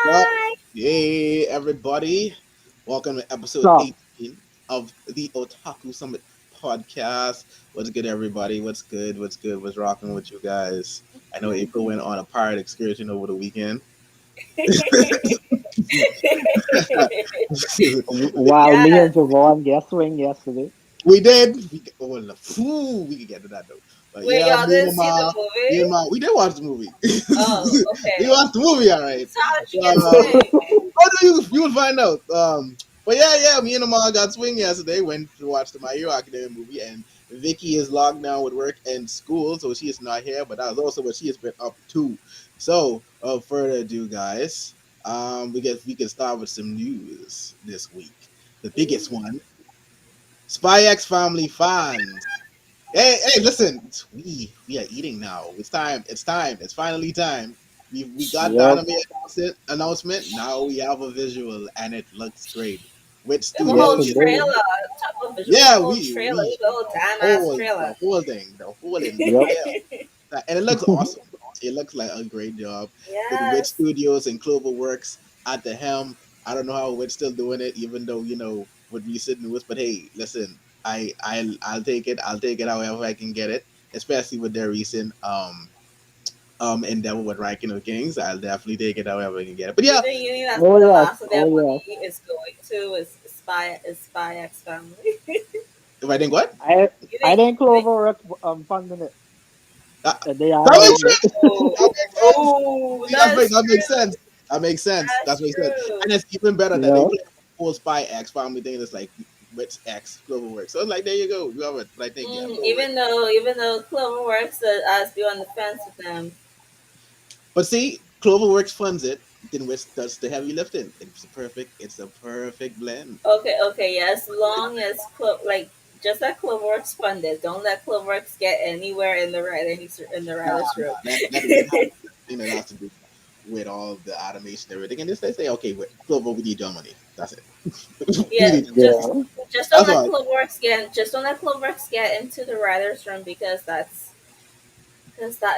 What? Hi. Hey, everybody. Welcome to episode So, 18 of the Otaku Summit podcast. What's good, everybody? What's good? What's good? What's rocking with you guys? I know April went on a pirate excursion over the weekend. while me and Yes. Javon guest swing yesterday. We did. We could get to that though. But Wait, yeah, y'all didn't see the we did watch the movie. movie? Oh, We okay. watched the movie, all right. So how did you get Uh, swing? Oh no, you will find out. But yeah, me and Amal got swing yesterday. Went to watch the My Hero Academia movie, and Vicky is locked down with work and school, so she is not here. But that was also what she has been up to. So, without further ado, guys, we can start with some news this week. The biggest one: Spy X Family fans. Hey, listen, we are eating now. It's time. It's time. It's finally time. We got the Yep, anime announcement. Now we have a visual, and it looks great. Which We have a yes studio whole it is? trailer. does. Top of visual. We have Yeah, a whole trailer. We have a whole damn ass trailer. the whole thing, the whole Yep. entire, and it looks awesome. It looks like a great job with Witch Yes. Studios and Cloverworks at the helm. I don't know how Witch still doing it, even though with recent news. But hey, listen, I'll take it. I'll take it however I can get it, especially with their recent endeavor with Ranking of Kings. I'll definitely take it however I can get it. But yeah, You think that's Oh where the yes, last of their oh yes. money is going to is Spy X Family. if I think what. I You I think think you think Cloverworks funding it, That, and they that makes animating it. sense. oh That makes sense. oh See, that is that makes true. sense. That makes sense. That That's makes sense. true. And it's even better that they Yeah. play the whole Spy X family thing. It's like Witch X Cloverworks. So it's like there you go. You have it. Like thank you. Even though Cloverworks has be on the fence with them. But see, Cloverworks funds it. Then Witch does the heavy lifting. It's a perfect blend. Okay, yeah. As long as just let Cloverworks fund it. Don't let Cloverworks get anywhere in the Nah, writer's room. that would have it has to do with all of the animation and everything. And just they say, okay, wait, Clover, we need your money. That's it. We Yeah, need your money. Yeah. That's all. Just don't let Cloverworks get into the writers' room because that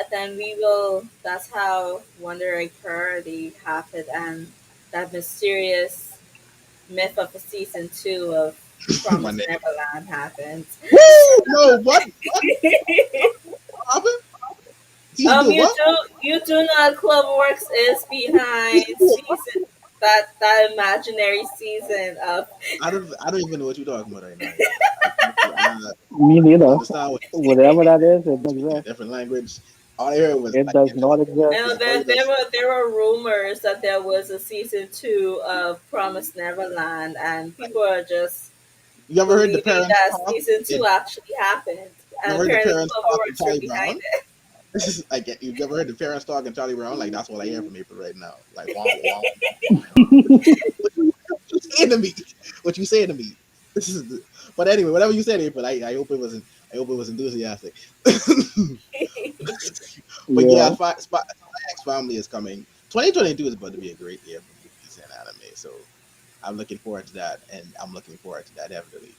then we will. That's how Wonder Egg Priority happened and that mysterious myth of a season 2 of My Promise name. Neverland happened. Woo! No, what happened? Season two, You what? do know that Cloverworks is behind Season two, what? season that imaginary season of. I don't even know what you're talking about right now. You know, Me I neither. understand what you're saying. Whatever that is, it doesn't Speaking a exist. different language. All I heard was It like does it just not exist. And it's always just there were rumors that there was a season 2 of Promise Neverland, and like people are just you ever heard the believing parents that talk? season 2 actually happened, You and ever heard the apparently parents talk in Cloverworks are Charlie behind Brown? it. This is like you've ever heard the parents talk in Charlie Brown? Like that's what I hear from April right now. Like wow, wow. What you saying to me? What you saying to me? This is but anyway, whatever you said, April, I hope it wasn't I hope it was enthusiastic. But yeah, Yeah. Spy X Family is coming. 2022 is about to be a great year for movies and anime, so I'm looking forward to that, and I'm looking forward to that definitely.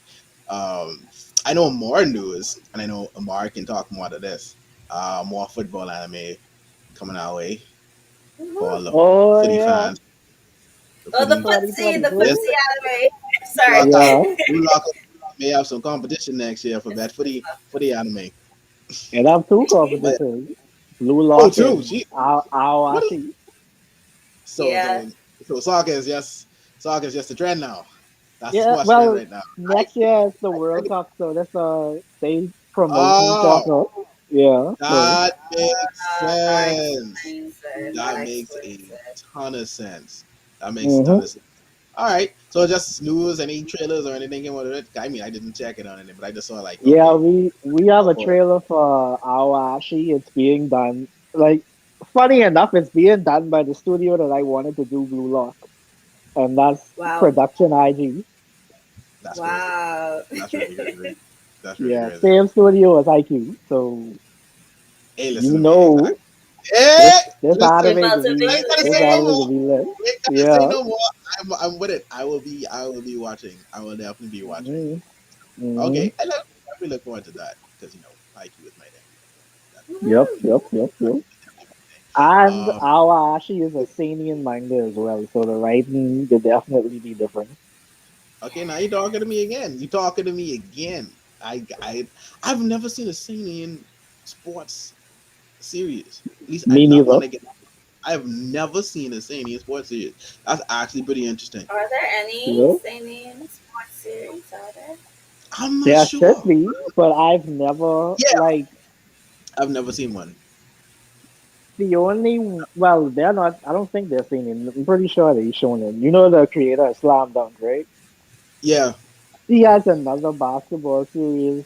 Um, I know more news, and I know Amar can talk more to this. More football anime coming our way for Mhm. all the Oh footy yeah. fans. The Oh, footy, the 2022. footsie anime. Sorry. lock up, Yeah. lock up. May have some competition next year for that footy anime. And I have two But competitions. Blue oh, Lock true. and Gee, what is Awashi. so Yeah. so so soccer is just a trend now. That's the Yeah, sports trend well, right now. I next year is the I World heard it. Cup, so that's they promoting Oh, soccer. Yeah, so that makes That sense. explains it. That That makes explains a it. ton of sense. That makes a ton hmm of sense. All right. So just news, any trailers or anything came out of it? I mean, I didn't check it on it, but I just saw like, yeah, okay, we have go a for it. trailer for Awashi. It's being done. Like, funny enough, it's being done by the studio that I wanted to do Blue Lock, and that's Wow. Production IG. That's crazy. Wow. That's really crazy. That's really Yeah, crazy. same studio as IQ. So Hey, listen you to me. Exactly. know Hey, this listen. anime could I be ain't gotta Multiverse. say this no anime more. could be lit. You ain't gotta say Yeah. no more. I'm with it. I will be watching. I will definitely be watching. hmm hmm Okay. I look forward to that because IQ is my thing. Yep, Mhm. yep, yep, yep. And Um, Awashi is a Sanian manga as well, so the writing could definitely be different. okay, now you're talking to me again. You talking to me again. I've never seen a Senian sports series. At least I Me not neither. one again. I've never seen a Senian sports series. That's actually pretty interesting. Are there any Yeah. seinen sports series? Are there? I'm not There should sure. be, but I've never Yeah, like I've never seen one. the only well, they're not. I don't think they're Sanian. I'm pretty sure they're shonen. You know the creator of Slam Dunk, right? Yeah. He has another basketball series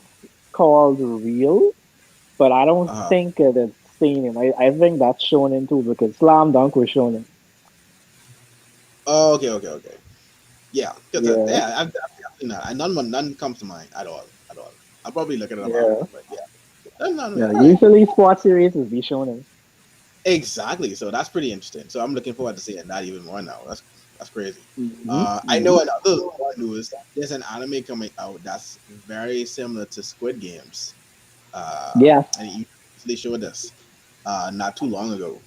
called Real, but I don't Uh, think it's seinen. I think that's shonen too because Slam Dunk was shonen. oh, okay, okay, okay. Yeah, because Yeah, yeah, I've definitely not. None comes to mind at all. At all. I'll probably look it up yeah, after, but yeah, none. yeah. All right. Usually sports series is be shonen. Exactly. So that's pretty interesting. So I'm looking forward to seeing that even more now. That's crazy. Hmm. I Hmm. know another more news. There's an anime coming out that's very similar to Squid Games. Yes, And you actually showed us not too long ago.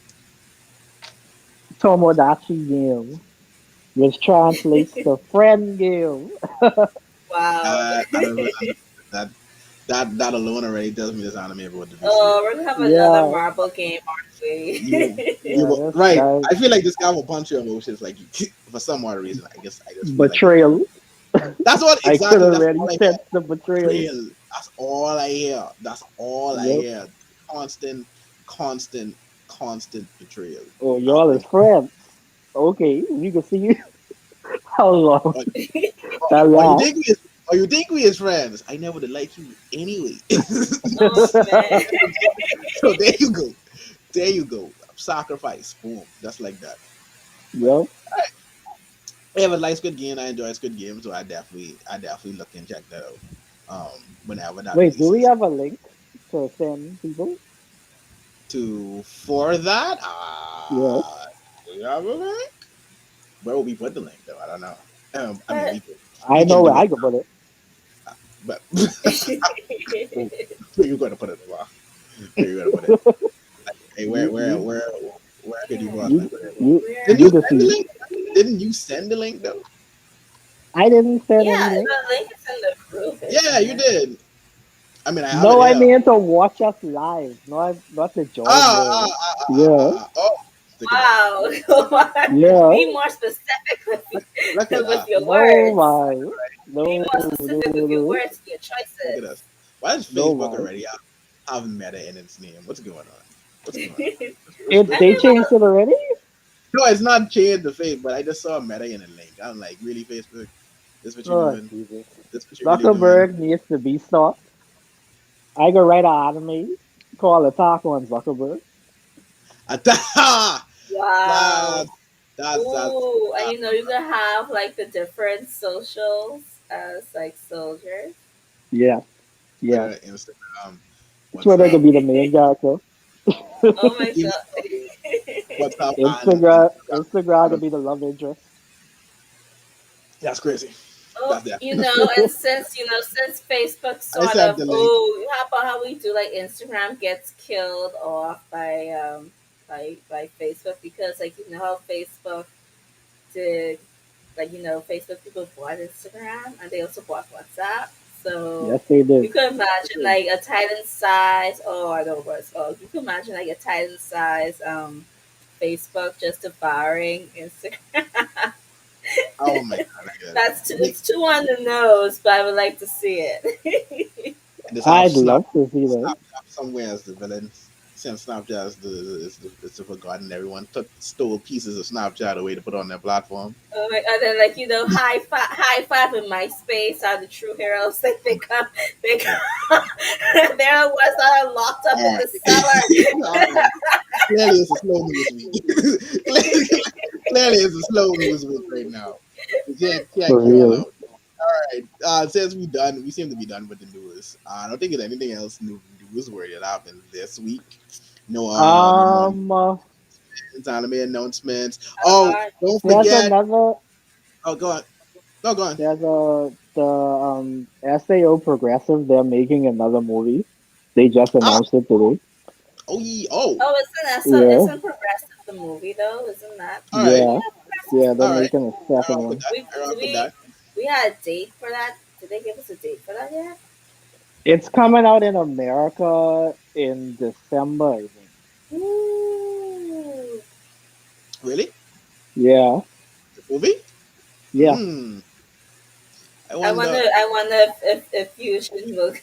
Tomodachi game, which translates to friend game. Wow. I don't even understand that. That alone already tells me this anime about to be Oh, serious. we're gonna have another Yeah, marble game, aren't You, we? yeah. you This right. guy I feel like this guy will punch your emotions. Like for some odd reason, I just feel like it. betrayal. That's what I could exactly. That's already all I hear. sense the betrayal. Betrayal. That's all I hear. That's all I Yep. hear. Constant, constant, constant betrayal. Oh, I y'all is think. friends. Okay, we can see how long Or, that or you lasts. think we, or you think we as friends? I never did like you anyway. Oh man. So there you go. There you go. Sacrifice. Boom. Just like that. But Yep. I have a like Squid Game. I enjoy Squid Game, so I definitely look and check that out. Whenever that Wait, do we releases. have a link to send people? To for that, Yes. do you have a link? Where will we put the link though? I don't know. I mean, But I we know can where do I it, can put it. but where you going to put it, Lamar? Where you going to put it? Hey, You, you, where could you yeah, possibly you, put it? where? Did you you can send the see. link? Didn't you send the link though? I didn't send Yeah, any link. the link is in the group, Yeah, isn't you it? did. I mean, I have it No, I here. mean to watch us live, not to join the. Yeah, Oh, look at that. Wow. yeah. Be more specific Look at with that. your No, words. my. Be No, more no, specific with your no, words, your Look at choices. us. Why does no, Facebook my. already have meta in its name? What's going on? What's going on? I What's They going mean, on? changed well, it already? No, it's not changed the face, but I just saw Meta in a link. I'm like, really, Facebook? This what you Oh, doing? Jesus. This what you really doing? Zuckerberg needs to be stopped. I could write an anime called Otaku on Zuckerberg. That, wow. that, that's Ooh, and you can have like the different socials as like soldiers. Yes, yes. Twitter, Instagram, Twitter could WhatsApp, be the main character. Oh my email, god. WhatsApp, and Instagram could be the love interest. that's crazy. Oh, That's definitely. and since since Facebook I sort sent of the link. how about how we do like Instagram gets killed off by Facebook because like how Facebook did like Facebook people bought Instagram and they also bought WhatsApp. So Yes, they you did. could imagine like a Titan size. Oh, I know what's. Oh, you could imagine like a Titan size Facebook just devouring Instagram. Oh my god, look at that. It's too on the nose, but I would like to see it. And just have I'd love to see that. Snapchat somewhere as the villain. Since Snapchat is the forgotten, everyone stole pieces of Snapchat away to put on their platform. Oh my god! Then like high five in MySpace are the true heroes. Like they come, they're the ones that are locked up in All the right. cellar. All right. Clearly, it's a slow news week. clearly, clearly, it's a slow news week right now. We can't For call real. out. All right. Since we seem to be done with the news. I don't think there's anything else new newsworthy that happened this week. No more Um, uh, anime announcements. Oh, Uh, don't there's forget. another. Oh, go on. No, go on. There's the SAO Progressive. They're making another movie. They just Ah, announced it today. Oh, oh. Oh, Yeah, isn't Progressive the movie though? Isn't that? All right, yeah, Yeah, Progressive's yeah. the They're all right. movie. making a I second rock with one. that. We I do rock with that. we had a date for that? Did they give us a date for that yet? It's coming out in America in December, I think. Ooh. Really? Yeah, The movie? yeah. Hmm. I wonder. I wonder if Fusion will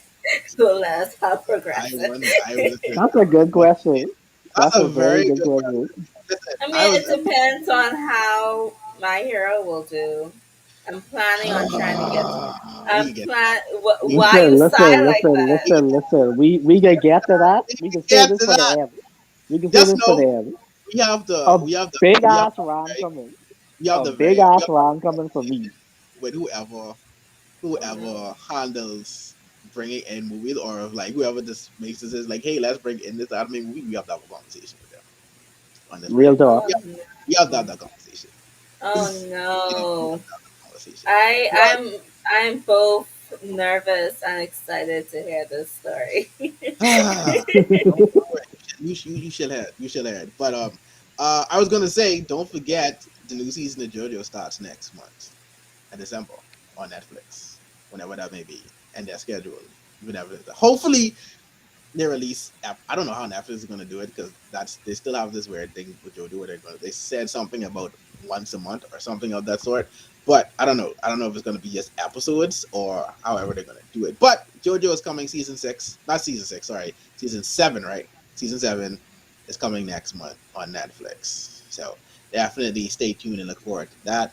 will let us have I Progressive. wonder. I listen. That's a good question. That's That's a a very very good good question. question. Listen, I I mean, was. it depends on how My Hero will do. I'm planning on trying to get. We I'm can get. plan. We can Why get. you Listen, sigh listen, like listen, that? We can listen, listen. We can get to that. we We can can save get this to for the that. end. We can save Just this for know the end. we have the. A We have the. big We have ass the round very. coming. We have A the big very. We ass have round coming for me. with Oh whoever no. handles bringing in movies or like whoever just makes this is like, hey, let's bring in this anime movie. We have to have a conversation with them on this Real very. talk. Oh We have to have no. that conversation. Oh We have no. to have that conversation. But I'm both nervous and excited to hear this story. don't worry. You should have. You should have. But I was gonna say, don't forget the new season of JoJo starts next month in December on Netflix, whenever that may be, and they're scheduled. Whenever, hopefully, they release. I don't know how Netflix is going to do it because that's they still have this weird thing with JoJo where they said something about once a month or something of that sort. But I don't know. I don't know if it's going to be just episodes or however they're going to do it. But JoJo is coming season six, not season six. Sorry, season seven. Right, season seven is coming next month on Netflix. So definitely stay tuned and look forward to that.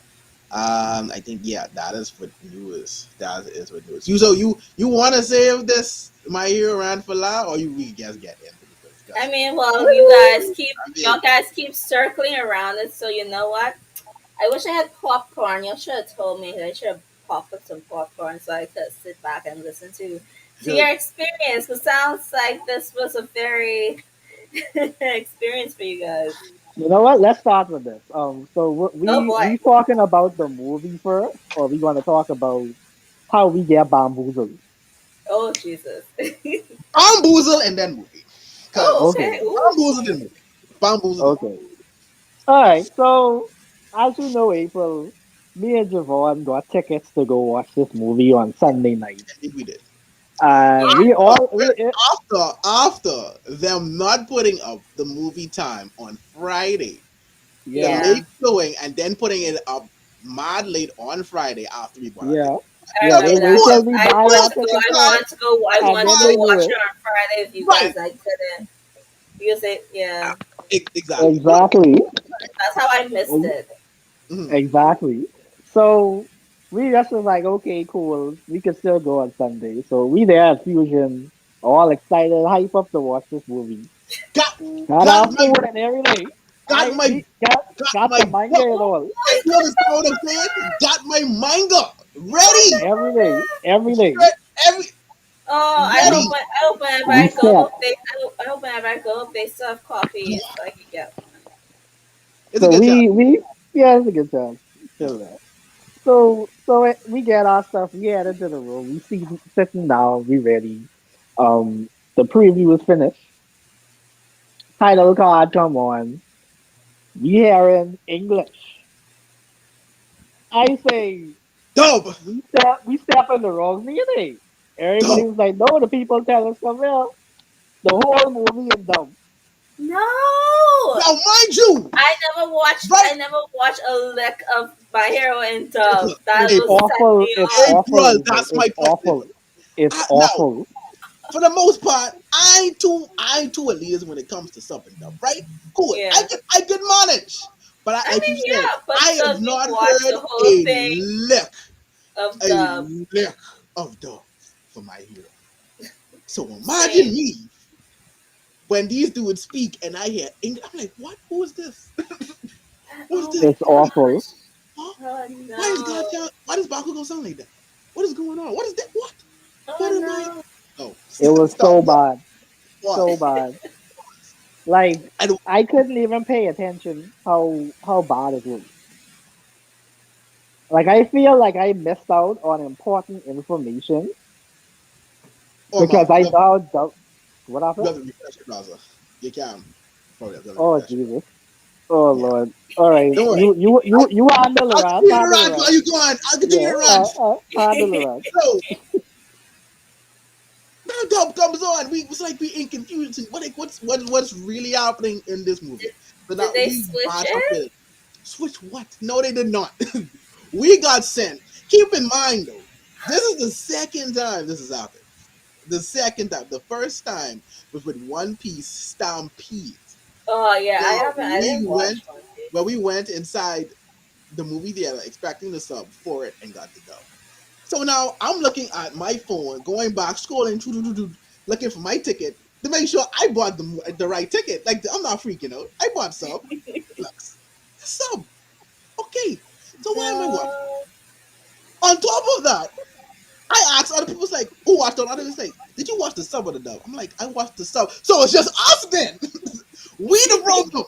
I think yeah, that is for news. That is for news. You want to save this My Hero ran for La, or you we just get into the I discussion? mean, well, I mean, y'all guys keep circling around it, so you know what? I wish I had popcorn. You should have told me. I should have popped up some popcorn so I could sit back and listen to good. your experience. It sounds like this was a very experience for you guys. You know what? Let's start with this. So Oh we boy. talking about the movie first, or we gonna talk about how we get bamboozled? Oh Jesus. Bamboozle and then movie, Oh because Okay, okay. Ooh. bamboozle and movie, bamboozle and okay. All right. So as you know, April, me and Javon got tickets to go watch this movie on Sunday night, movie. We did. and Yeah. we After, all after them not putting up the movie time on Friday, the yeah, late Yeah. showing, and then putting it up mad late on Friday after we bought our yeah, ticket. yeah. The They I wait full till we I buy full our wanted to go. tickets I time. first, wanted to go. I and wanted to then go they My do watch it. it on Friday with you right, guys. I couldn't because it. Yeah. exactly. Full Exactly. That's how I missed it. mhm. Exactly. So we just was like, okay, cool. We can still go on Sunday. So we there at Fusion, all excited, hype up to watch this movie. got Got got our my food and everything. got I my we got the manga book. and all. You know the sound of saying? Got my manga ready, Everything. Everything. straight, every Oh, ready. I hope whenever We I set. go, I hope whenever I go, they serve coffee so I can get one. It's a So good job. we yeah, it's a good time. Chill there. We get our stuff. We head into the room. We see sitting down. We ready. The preview is finished. Title card come on. We hearing English. I say Dub, we step in the wrong meaning. Everybody dub. was like, no, the people tell us come here. The whole movie in dub. No, Now, mind you, right? I never watched a lick of My Hero in dub. April, That It's will April, set awful. me It's off. awful, April. April. That's my It's point, April. awful. It's Now, awful. for the most part, I ain't too elitist when it comes to sub and dub, right? Cool. Yeah. I can manage. But I I keep mean, saying yeah, but I still, have if you not watch heard the whole thing of a dub, lick of dub for my hero. So imagine same. me when these dudes speak and I hear English. I'm like, what? Who is this? What is Oh this? my It's awful. gosh. Huh? Oh Why is no. Gacha? Why does Bakugo sound like that? What is going on? What is that? What? What Oh am I? no. Oh, It was stop. so bad. What? So bad. Like I don't. I couldn't even pay attention how bad it was. Like I feel like I missed out on important information Oh because man, I thought what you happened? have to refresh your browser. You can probably have a Oh refresher. Jesus. Oh Yeah, Lord. All right. don't worry. You handle the I'll rest. continue to Handle the rant rest. while you go on. I'll continue Yeah. to rant. Handle the rest. So now dub comes on. We was like we in confusion. What's really happening in this movie? did, So did that they we switch match up it? with it. Switch what? No, they did not. We got sent. Keep in mind though, this is the second time this has happened. The second time. The first time was with One Piece Stampede. Oh yeah, So I we didn't watch went One Piece. well, we went inside the movie theater expecting the sub for it and got the dub. So now I'm looking at my phone, going back, scrolling, looking for my ticket to make sure I bought the right ticket. Like I'm not freaking out. I bought sub. Looks sub. Okay. So why am I watching? No. On top of that, I asked other people, like, who watched on other say, did you watch the sub or the dub? I'm like, I watched the sub. So it's just us then. We the problem.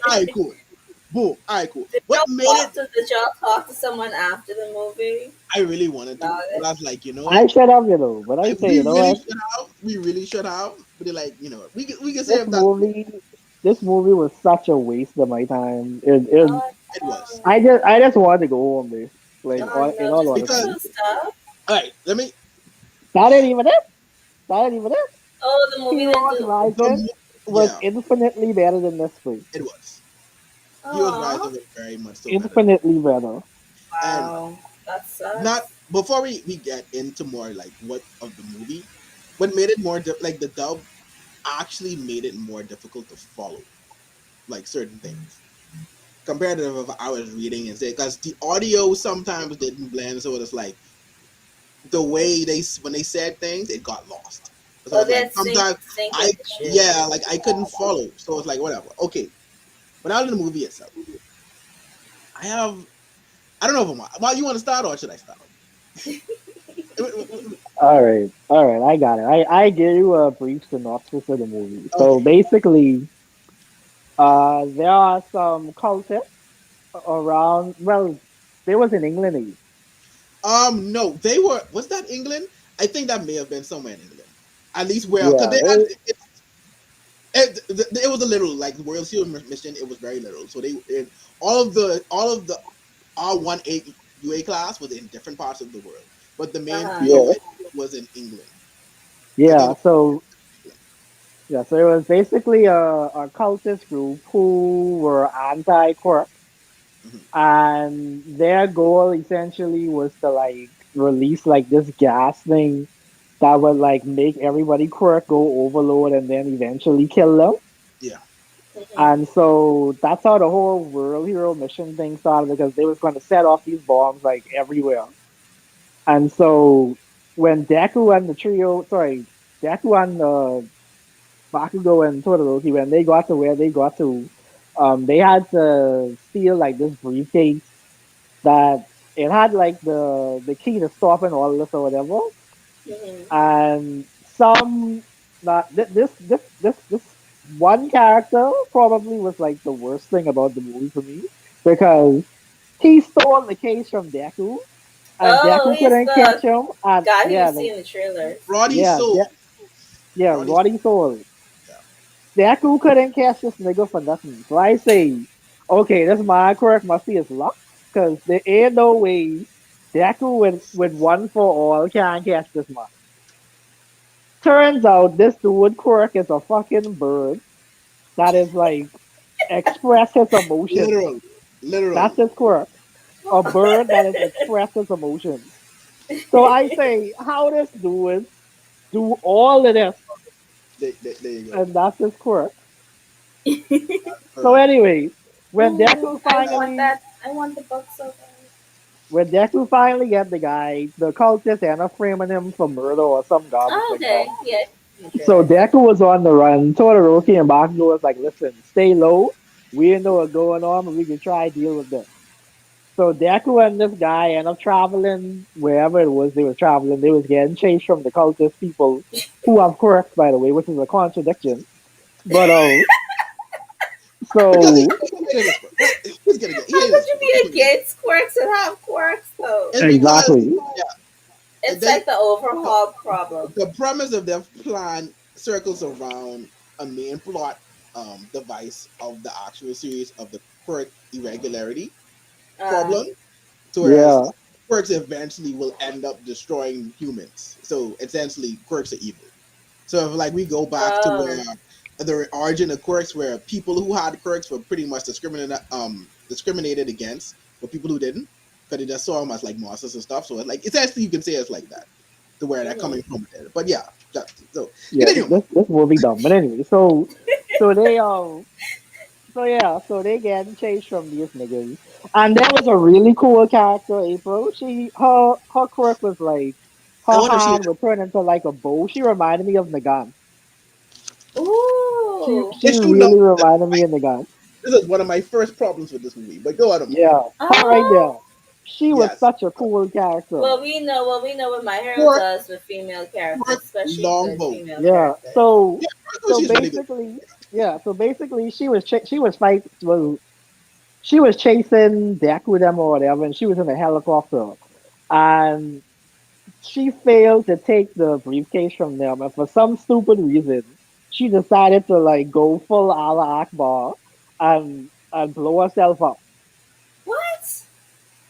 All right, cool. Boom. All right, cool. What made it? Did y'all talk to someone after the movie I really wanted to, about but it? I was like, I should have, but I say, we you know really what? should have. We really should have. But they're like, we can say This if that's movie, this movie was such a waste of my time. Oh it was. no. I just wanted to go home there. Like, It Oh was in no, all just because because honesty, of stuff. all right. Let me that ain't even it. That ain't even it. Oh, the movie didn't Heroes do. Rising was yeah. infinitely better than this film. It was. Heroes Oh, Rising was very much so better. Infinitely better. And wow, that not sucks. before we get into more like what of the movie, what made it more like the dub actually made it more difficult to follow like certain things compared to if I was reading and say because the audio sometimes didn't blend, so it's like the way they when they said things, it got lost. So Oh, it's they like had sometimes sync I issues. yeah like I couldn't follow, so it's like whatever. Okay, but out of the movie itself, I have I don't know if well you want to start or should I start? All right, I got it. I gave you a brief synopsis of the movie. So Okay. basically, there are some cultists around. Well, they was in England. No, they were. Was that England? I think that may have been somewhere in England. At least where, because Yeah, they had it was a little like the World Series mission. It was very little. So all of the R18 UA class was in different parts of the world, but the Uh main huh. yeah, preorg was in England because they yeah. So yeah, so it was basically a cultist group who were anti-quirk, hmm and their goal essentially was to like release like this gas thing that would like make everybody quirk go overload and then eventually kill them. yeah Mhm. And so that's how the whole World Hero mission thing started because they was going to set off these bombs like everywhere. And so when Deku and the trio, sorry, Deku and Bakugo and Todoroki, when they got to where they got to, they had to steal like this briefcase that it had like the key to stopping all this or whatever. Mhm. And some not this one character probably was like the worst thing about the movie for me because he stole the case from Deku and Oh, Deku he's couldn't the catch him and guy who you see in the trailers. Roddy yeah Soul, yeah Roddy Roddy Soul. yeah Deku couldn't catch this nigga for nothing. So I say, okay, this my quirk must be his luck because there ain't no way Deku with one for all can't catch this man. Turns out this dude quirk is a fucking bird that is like express his emotions. literally That's literally his quirk. A bird that is express his emotions. So I say, how this dude do all of this there you go and that's his quirk. So bird anyway, when Oh, Deku I want finally that. I want the book so bad. when Deku finally get the guy, the cultists end up framing him for murder or some garbage Oh, like that. okay. Yeah. In the So trailers. Deku was on the run. Todoroki and Bakugo was like, listen, stay low. We didn't know what's going on, but we can try to deal with this. So Deku and this guy end up traveling wherever it was they were traveling. They was getting chased from the cultist people who have quirks, by the way, which is a contradiction. But because so he hated his quirk. Well, he's gonna get he How hated could his you quirk. be against quirks and have quirks though? It's because exactly, yeah, It's they like the overhaul problem. the premise of their plan circles around. a main plot device of the actual series of the quirk irregularity Uh, problem, to whereas Yeah. like, quirks eventually will end up destroying humans. So essentially, quirks are evil. So if like we go back to oh, where the origin of quirks, where people who had quirks were pretty much discriminated against, but people who didn't, because they just saw them as like monsters and stuff. So it's like essentially you can say it's like that, to where they're mm-hmm. coming from there. But yeah, so Yeah. continue. This will be dumb. But anyway, so they so yeah, so they getting chased from these niggas. And there was a really cool character, April. Her quirk was like I her wonder if she. hand would turn into like a bow. She reminded me of Nagan. Ooh, She It's true. No, really reminded me of Nagan. this is one of my first problems with this movie. But go on. Yeah. Her right there. oh. She was Yes, such a cool character. What we know what My Hero quirk, does with female characters, quirk, especially good longbow. female Yeah. characters. So Yeah, so she's really good. basically she was she was chasing Deck with them or whatever, and she was in a helicopter, and she failed to take the briefcase from them, and for some stupid reason, she decided to like go full Allah Akbar and blow herself up. What?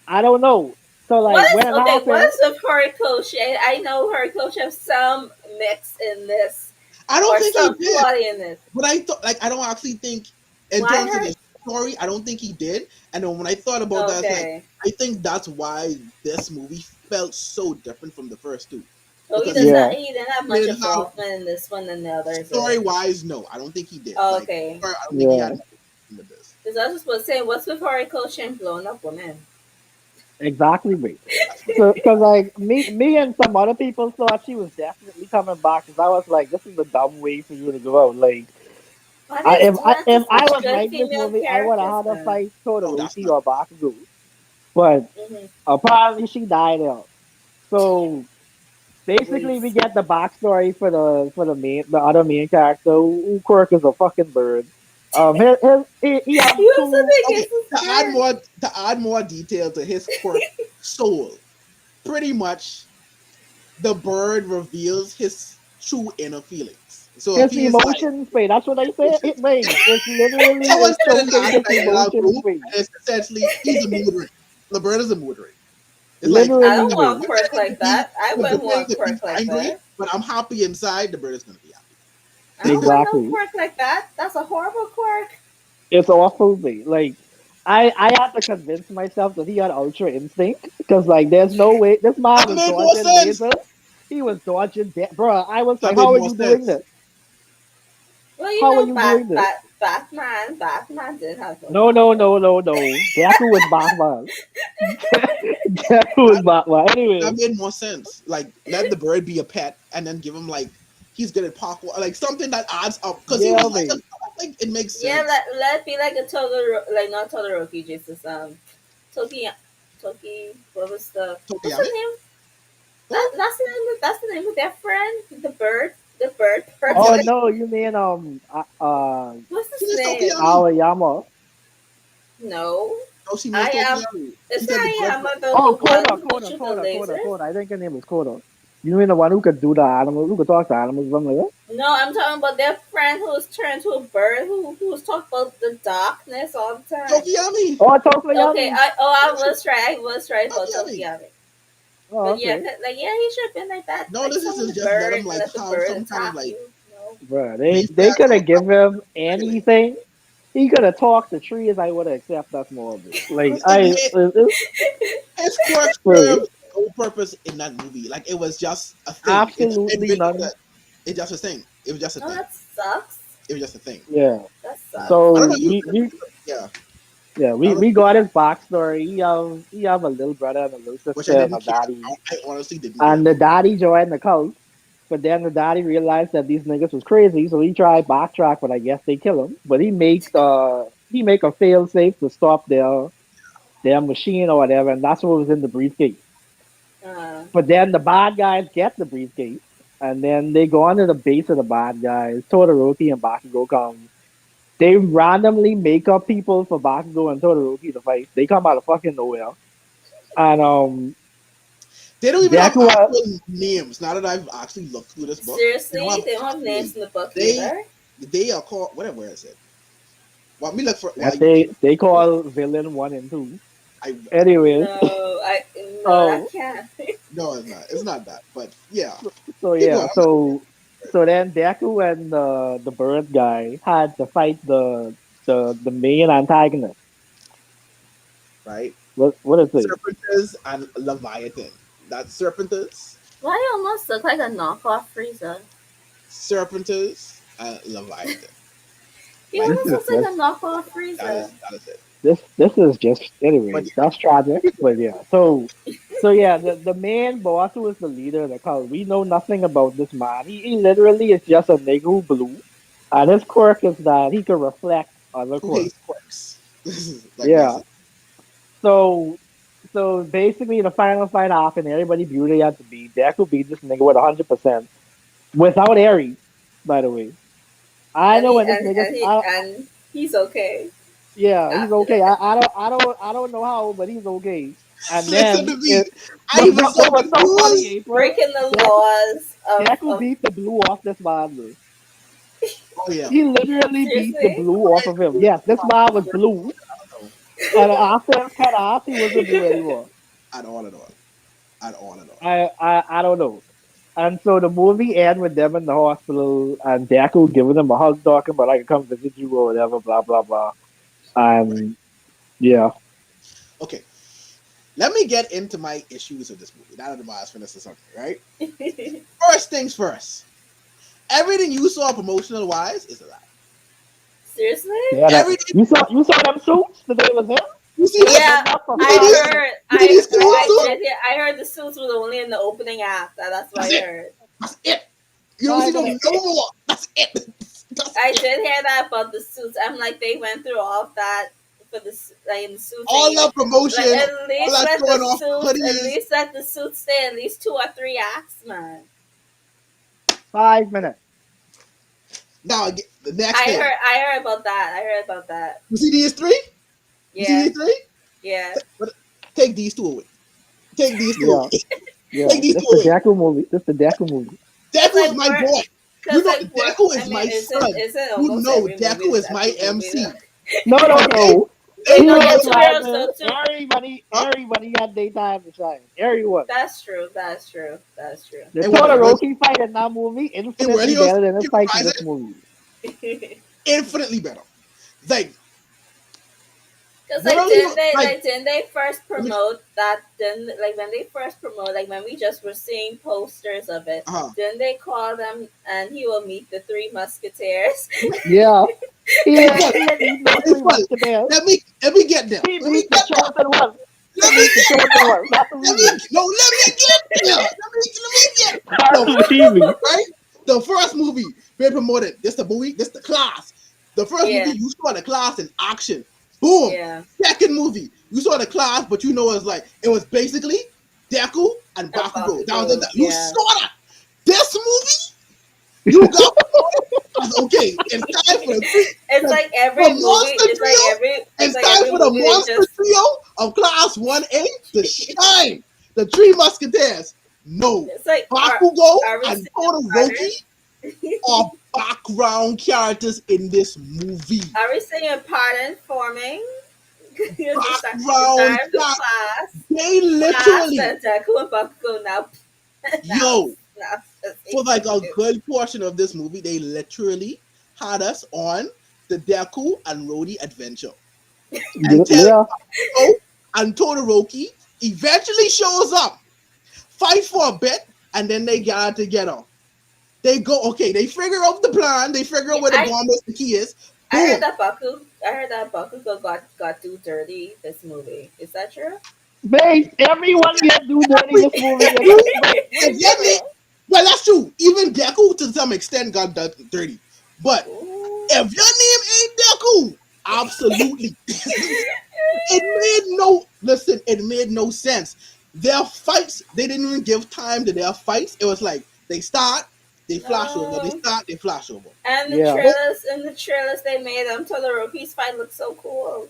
I don't know. So What like when is it okay? What happened, is with Horikoshi? I know Horikoshi has some mix in this, I don't or think he some did. plot in this. But I thought, like, I don't actually think, in Why terms of her? the story, I don't think he did. And then when I thought about that, it's like, Okay. I think that's why this movie felt so different from the first two. Oh, Because he yeah, he didn't have much didn't have, involvement in this one than the others, story right? wise, no, I don't think he did. Oh, Like, okay. I don't think he had yeah, much with this. Because I was just was saying, what's with Horikoshi and blowing up women? exactly, mate. That's funny. So because like me and some other people thought she was definitely coming back, because I was like, this is a dumb way for you to go out. Like, Why they do that to if I such was good writing this female movie, I would have characters, had her man? fight Oh, that's Todoroki not. or Bakugo, but Hmm. apparently she died out. So basically, we Waste. get the backstory for the other main character, who Quirk is a fucking bird. He have You also two. think Okay, it's this to add bird? more, detail to his quirk soul, pretty much the bird reveals his true inner feelings. So if His he's like, emotions, wait, that's what I said. It wait, it's literally someone it said in the showcase his anti-dialogue emotions, group, wait, and it's essentially he's a mood ring. The bird is a mood ring. It's like I literally, don't I'm want a wait, quirk pretending to like be that. I wouldn't want a quirk like angry, that. but I'm happy inside. The bird is gonna be happy. I don't So want no exactly. quirk like that. That's a horrible quirk. It's awful, mate. Like I had to convince myself that he had ultra instinct, because like there's no way this man that was made more dodging sense. lasers. He was dodging bro. I was That like, made how are more you doing sense. this? Well, you How are know, you doing this? Batman did have no No, no, power. no, no, no. Deku was Batman. Deku was That, Batman. that Anyway, made more sense. Like let the bird be a pet, and then give him like he's good at parkour, like something that adds up. Because he yeah, was like, mate. like it makes Yeah, sense. let it be like a Todoro, like not Todoroki, Jesus. Toki, What was what's the Tokiyami? name? Huh? That's the name of their friend, the bird Oh person. Tokiyami? no, you mean What's He his is name? Tokiyami. Aoyama. No, No, she means I am. Tokiyami. She It's said the bird. Ayama, the Oh, one who shoot the lasers. Koda. I think her name was Koda. You mean the one who could do the animals, who could talk to animals, something like that? No, I'm talking about their friend who was turned to a bird who was talking about the darkness all the time. Tokiyami. Oh, Okay, Tokoyami. I was right. I was right about Tokiyami. Tokiyami. Oh, But yeah, okay. like yeah, he should have been like that. No, Like this someone is the just let him bird, like let the have bird some kind of attack like you. No. Bro, basic they could some have kind given him of feeling. anything. He could have talked to trees. I would have accepted that more. Like Because it made it's his quirk wait, served no purpose in that movie. Like it was just a thing. It absolutely admitted none. that it just a thing. It was just a Oh, thing. that sucks. It was just a thing. Yeah. That sucks. I don't know. So You, yeah. yeah, I don't know. we got his backstory. He have a little brother and a little Which I sister and a didn't care. daddy. I honestly didn't care And the about. daddy joined the cult. But then the daddy realized that these niggas was crazy, so he tried backtrack, but I guess they kill him. But he make a fail safe to stop their machine or whatever, and that's what was in the briefcase. Uh, But then the bad guys get the briefcase, and then they go onto the base of the bad guys. Todoroki and Bakugo come. They randomly make up people for Bakugo and Todoroki to fight. They come out of fucking nowhere. And They don't even have Deku, actual names. Now that I've actually looked through this book, they don't seriously, have they don't have actual names names. in the book They either. They are called whatever I said. Well, me look for that while you they call villain 1 and 2. I Anyways, No, I no, that um, can't. no, it's not. It's not that. But yeah, so keep yeah, going. I'm not so then Deku and the bird guy had to fight the main antagonist. right. What is it? Serpentis and Leviathan. That's Serpentis, Why almost look like a knockoff Frieza? Serpentis, and Leviathan. He Like This almost is looks like a just knockoff Frieza. that is it. this is just But anyways. yeah, That's tragic, keep going. but yeah. So yeah, the main boss who is the leader of the cult. We know nothing about this man. He literally is just a nigga who blue, and his quirk is that he can reflect other Who quirks. hates quirks? Like Yeah. basically. So so basically, the final fight happened. Everybody beauty had to beat. Deku beat this nigga with 100% without Aries. By the way, I And know he when this nigga. and he's okay Yeah, he's after okay. that. I don't know how, but he's okay. And Listen to then me. it I even so what was so funny, confused. April? Breaking the Deku, laws Deku of beat the blue off this man. Bro. Oh yeah. He literally beat the seriously. blue off of him. Yes, this man was blue, No, and after his cut off, he wasn't blue anymore. at all, at all, at all, at all. I don't know. And so the movie ends with them in the hospital and Deku giving them a hug, talking about I can come visit you or whatever, blah blah blah. Right. And yeah, Okay. Let me get into my issues of this movie. Now that the boss finished or something, right? First things first. Everything you saw promotional wise is a lie. Seriously? yeah. That Everything you saw them suits the day was him. you see They were this? good Yeah, enough for You see I this? fans. heard. You see these cool I suits? did hear. I heard the suits was only in the opening act. That's what That's I it. heard. That's it. You don't see 5 them minutes. no more. That's it. That's I it. did hear that about the suits. I'm like, they went through all of that for the like in the suits. All They that like promotion, at all least that let the showing off suits hoodies. stay at least 2 or 3 acts, man. 5 minutes. Now the next thing. I heard about that. I heard about that. You see these three? You see Yeah, these three? yeah. But take these two away. Take these two Yeah, away. yeah. Take these two That's the away. Deku movie. That's the Deku movie. Cause Deku is like my we're, boy. You cause know like we're. Deku I is mean, my son. isn't You almost know every movie Deku a is my Deku movie MC. though. No, no, Okay? no. Wait, He You no, know yeah, was two girls rather though too. huh? everybody had daytime to shine. Everyone. That's true. That's true. That's true. The And what Todoroki fight in that movie and where infinitely he was better than his fights in rising this movie. infinitely better. Like Cause what are you like didn't they first promote that then like when they first promote like when we just were seeing posters of it, uh didn't they call them and he will meet the three musketeers? Yeah. April, He had beat those three April, musketeers. let me get there. He Let me beat the get there. chosen one. He Let me beat the get chosen one. That's what let we me mean. no let me get there. Let me get That's the what we mean. right? The first movie they promoted. This the movie, this the class. The first movie Yeah, you saw the class in action. Boom. yeah. Second movie, you saw the class, but you know it's like it was basically Deku and And Bakugo. That was it. Bakugo, You yeah. saw that. This movie, you got as okay. It's time for It's the, like the monster trio. it's It's like time every for the movie they monster just trio of class 1A to shine. The three musketeers. No. it's like Bakugo are we and seeing a Todoroki pattern? are background characters in this movie. Are we seeing a pattern forming? The Background start of the characters. class. They Class literally, that Deku and Bakugo now yo, now just for like a execute. good portion of this movie, they literally had us on the Deku and Rhodey adventure until Yeah. and Todoroki eventually shows up, fight for a bit, and then they gather together. They go, okay, they figure out the plan, they figure out Yeah, where the bomb is, the key is. I Boom. heard that Bakugo got too dirty this movie. Is that true? Mate, everyone get do dirty in Every, this movie. you, What if is your name, it? well, that's true. Even Deku to some extent got dirty. But Ooh. if your name ain't Deku, absolutely. It made no listen, it made no sense. Their fights, they didn't even give time to their fights. It was like they start, they flash over, they No. start, they flash over. And Yeah. the trailers they made Todoroki's fight looked so cool.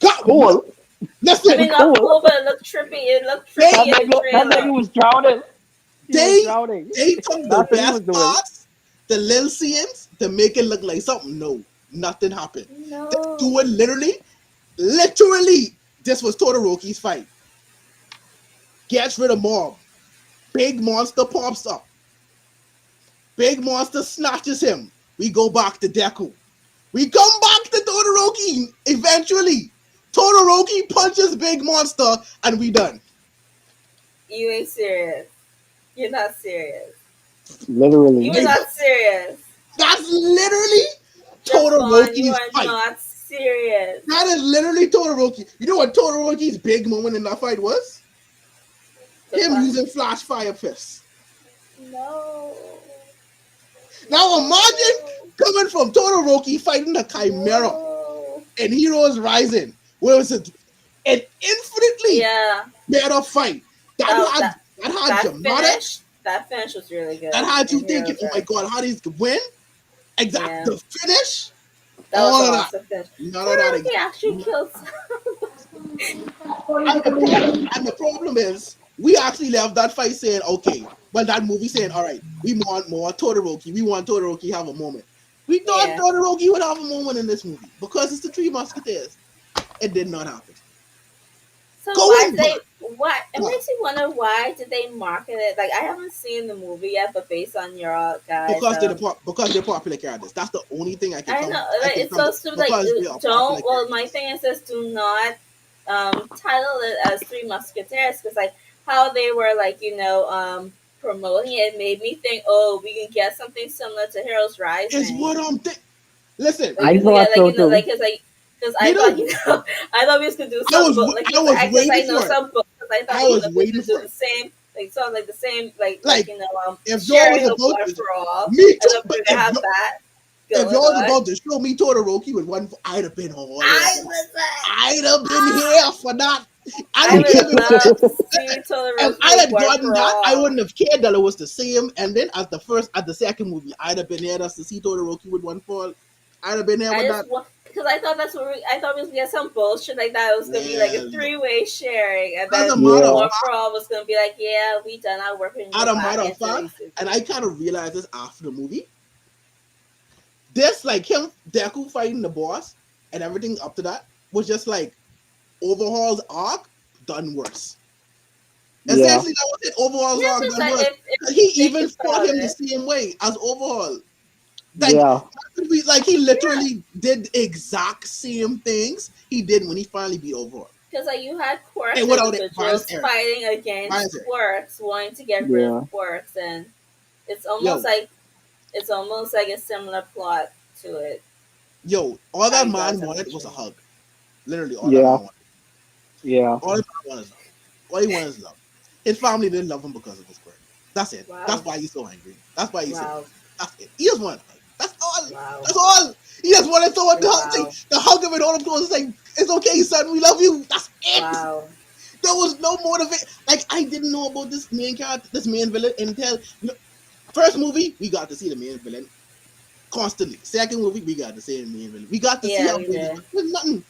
God, Cool. I listen, mean, not Cool. cool, but it looked trippy. It looked they trippy in the That trailer. nigga was drowning. He was they drowning. they took the That's what he best was doing. parts, the little scenes, to make it look like something. No, nothing happened. This No. dude literally, this was Todoroki's fight. Gets rid of Mob. Big monster pops up. Big monster snatches him. We go back to Deku. We come back to Todoroki eventually. Todoroki punches Big Monster and we done. You ain't serious. You're not serious. You Literally. are not serious. That's literally Javon, you Todoroki's are fight. not serious. That is literally Todoroki. You know what Todoroki's big moment in that fight was? The Him punch. using Flash Fire Fist. No. Now imagine No. coming from Todoroki fighting the Chimera No. in Heroes Rising, where it was an infinitely Yeah. better fight. That That had that that had that dramatics. finish. That finish was really That good had you in thinking, Heroes oh my Rising. god, how these could win? Exact Yeah. the finish, That was all an of that. awesome finish. None of that Todoroki exists. actually killed And the problem is, we actually left that fight saying, okay, well, that movie saying, all right, we want more Todoroki. We want Todoroki to have a moment. We thought Yeah. Todoroki would have a moment in this movie because it's the Three Musketeers. It did not happen. So why Going did back, they? Why it uh, makes me wonder why did they market it? Like I haven't seen the movie yet, but based on your guys, because they're popular characters. That's the only thing I can I know come. I like can it's come so to stupid. Like because they are popular don't. Well, my characters. thing is this: do not title it as Three Musketeers because like how they were like promoting it made me think, oh, we can get something similar to Heroes Is Rising. what I'm thinking. Listen, Like I we can thought get so too. because you I thought know, I thought we was gonna do I some was book like I was because I waiting know for it. some books because I thought I was we was waiting gonna do for the it. same like sort of like the same Like if y'all was sharing of about one to, for all. me I too, thought we but were gonna have that if going y'all was on. about to show me Todoroki with one, I'd have been all in I for that. was like, I'd have been ah, here for that. I I don't care would love to if, see if Todoroki I with had one gotten for that, I all. wouldn't have cared that it was the same. And then as the second movie, I'd have been there just to see Todoroki with one fall. I'd have been there I with that. just want because I thought that's what I thought we was gonna get some bullshit like that. It was gonna be like a Well, three-way sharing, and as then a matter of Yeah. one fact, for all was gonna be like, yeah, we done our work and as go a back matter of into fact, these and I cities. kind of realized this after the movie. This like him, Deku fighting the boss and everything up to that was just like Overhaul's arc done worse. Yeah. Essentially, that was it. Overhaul's Yeah, arc because done worse. if 'Cause he you think even fought about him the it, same way as Overhaul. Like, Yeah. like he yeah, literally did the exact same things he did when he finally beat Overhaul. because like you had quirks And without it, individuals fighting against Bias Eric. quirks, wanting to get rid of Yeah. quirks, and it's Yo, almost like a similar plot to it. yo, all How that you man guys are wanted was a mentioning. hug. Literally, all that Yeah. man wanted. Yeah. All that man wanted is love. All he wanted is love. His family didn't love him because of his quirk. That's it. That's Wow, why he's so angry. That's why he's so wow, mad. That's it. He just wanted a hug. That's all. wow, That's all. He just wanted someone to hug, wow, to hug him and hold him close and say, "It's okay, son. We love you." That's it. wow. There was no motivation. Like I didn't know about this main character, this main villain until first movie we got to see the main villain constantly. Second movie we got to see the main villain. We got to see Yeah, how we big he did. was. There's nothing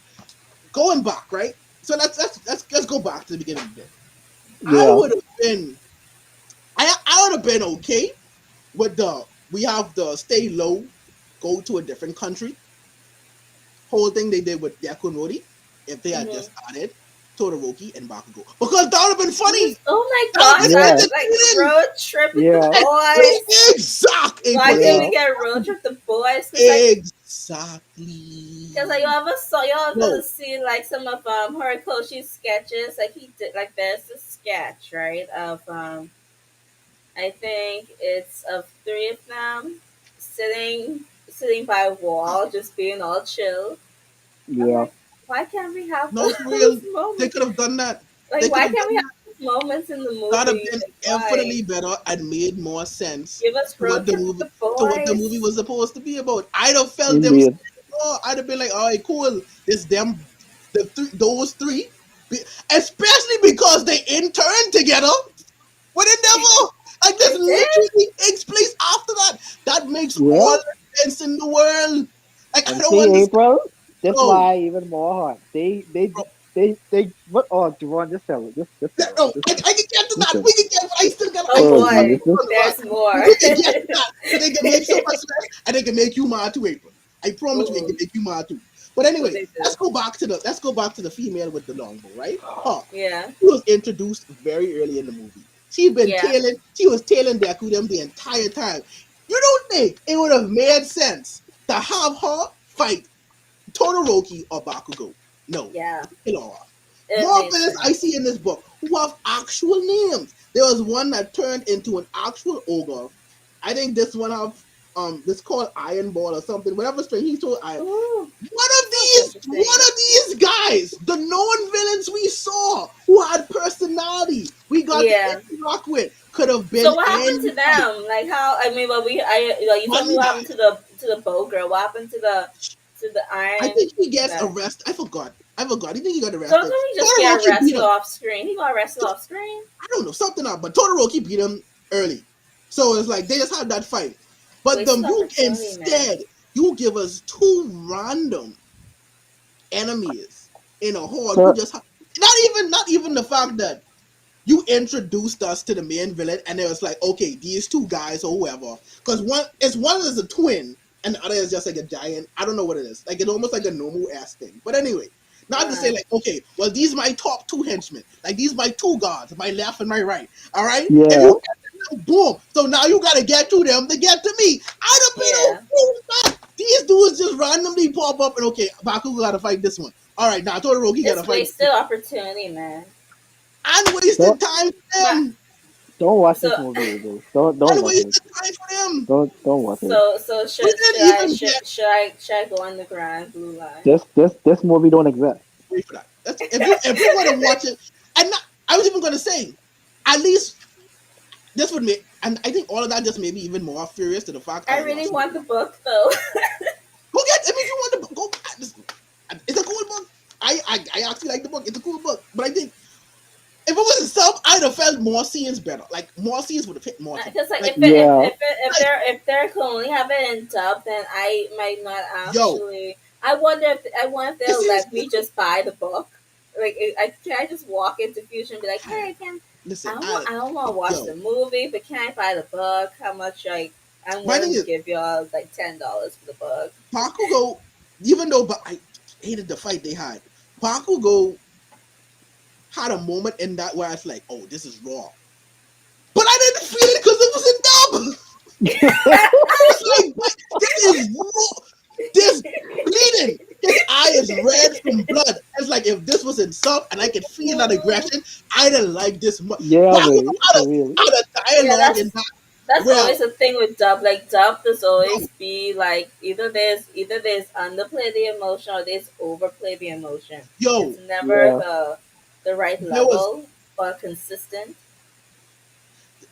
going back, right? So let's go back to the beginning of the day. I Yeah. would have been I would have been okay with the we have the stay low, go to a different country whole thing they did with Deku and Rodi if they had Hmm. just added Todoroki and Bakugo because that would have been funny. Oh my That would gosh, have been Yeah. like entertaining. road trip with the Yeah. boys. Exactly, Why can't Yeah. we get a road trip with the boys? Cause like exactly. you ever No, see like some of Horikoshi's sketches? Like he did like there's this sketch right of I think it's of three of them sitting by a uh, wall, just being all chill. I'm Yeah. like, why can't we have no, for real. those They moments? could have done that. Like, They could why have can't we done have that. those moments in the That'd have movie? been Like, why? infinitely better and made more sense Give us to what road the trip with movie the boys. was supposed to be about. I'd have felt them. Indeed. Oh, I'd have been like, all right, cool. This them, those three, especially because they interned together. But it never, like this They did. literally takes place after that. That makes all Yeah. the sense in the world. Like I And don't see, understand, April, that's bro. why even more hard. They Bro. they what? Oh, Devon, just tell it. Just tell it. No, Just I tell it. can get to Just that. tell We it. can get. I Oh still Oh got boy, Jesus. people on the there's rock. more. We can get to that. So they can make so much sense, and they can make you mad too, April. I promise you, they can Ooh, make you mad too. But what anyway, they do? let's go back to the female with the longbow, right? Huh. Yeah, She was introduced very early in the movie. yeah, She was tailing Deku them the entire time. You don't think it would have made sense to have her fight Todoroki or Bakugo? No, yeah. kill her off. It More made villains I sense. see in this book who have actual names. There was one that turned into an actual ogre. I think this one have this called Iron Ball or something. Whatever string he told I Ooh, sounds one interesting. of these guys, the known villains we saw who had personality, we got to Yeah. interact with, could have been So what happened to anybody. them? Like how? I mean, well, you told me One what guy, happened to the bow girl. What happened to the I iron think he gets guy? arrested. I forgot. I forgot. I think he got So how arrested. come he just get Todoroki beat arrested him. off screen? He got arrested off screen. I don't know, something up, but Todoroki beat him early. So it's like they just had that fight. But Wasted you opportunity, man. instead, you give us two random enemies in a horde who So just not even the fact that you introduced us to the main villain, and it was like, okay, these two guys or whoever, because one is a twin, and the other is just like a giant. I don't know what it is. Like it's almost like a normal ass thing. But anyway, not to say Uh, like, okay, well these my top two henchmen, like these my two guards, my left and my right. All right, if yeah. you get to them, boom. So now you gotta get to them to get to me. I'd have been yeah. okay with that. These dudes just randomly pop up and okay, Baku gotta fight this one. All right, now Todoroki gotta It's fight wasted opportunity, man. and wasted Don't time for My them. don't watch so this movie, AJ. Don't And watch it. wasted time for them. Don't watch it. so We should didn't I even get should I go on the grand blue line? This movie don't exist. wait for that. That's if you're gonna watch it, and not, I was even gonna say, at least this would make, and I think all of that just made me even more furious to the fact I I really lost. want the book though. Go get. I mean, if you want to go, it's a cool book. I actually like the book. It's a cool book, but I think if it was a sub, I'd have felt more scenes better. Like more scenes would have hit more to me. Because like Like, Yeah. like if they're can only have it in dub, then I might not yo, actually. I wonder if it they'll seems. let me just buy the book. Like can I just walk into Fusion and be like, hey, I can. Listen, I don't want to watch yo, the movie, but can I buy the book? How much like I'm my thing willing to is give y'all like $10 for the book. Bakugo. Even though, but I hated the fight they had. Bakugo had a moment in that where I was like, oh, this is raw. But I didn't feel it because it was in dub. I was like, what? This is raw. This bleeding. His eye is red from blood. It's like if this was in sub and I could feel that aggression, I didn't like this much. Yeah, Bakugo man. Really. had a Yeah, dialogue in that that's where, always a thing with dub. Like dub, there's yo, always be like either there's underplay the emotion or there's overplay the emotion. It's yo, never Yeah. the right there was level or consistent.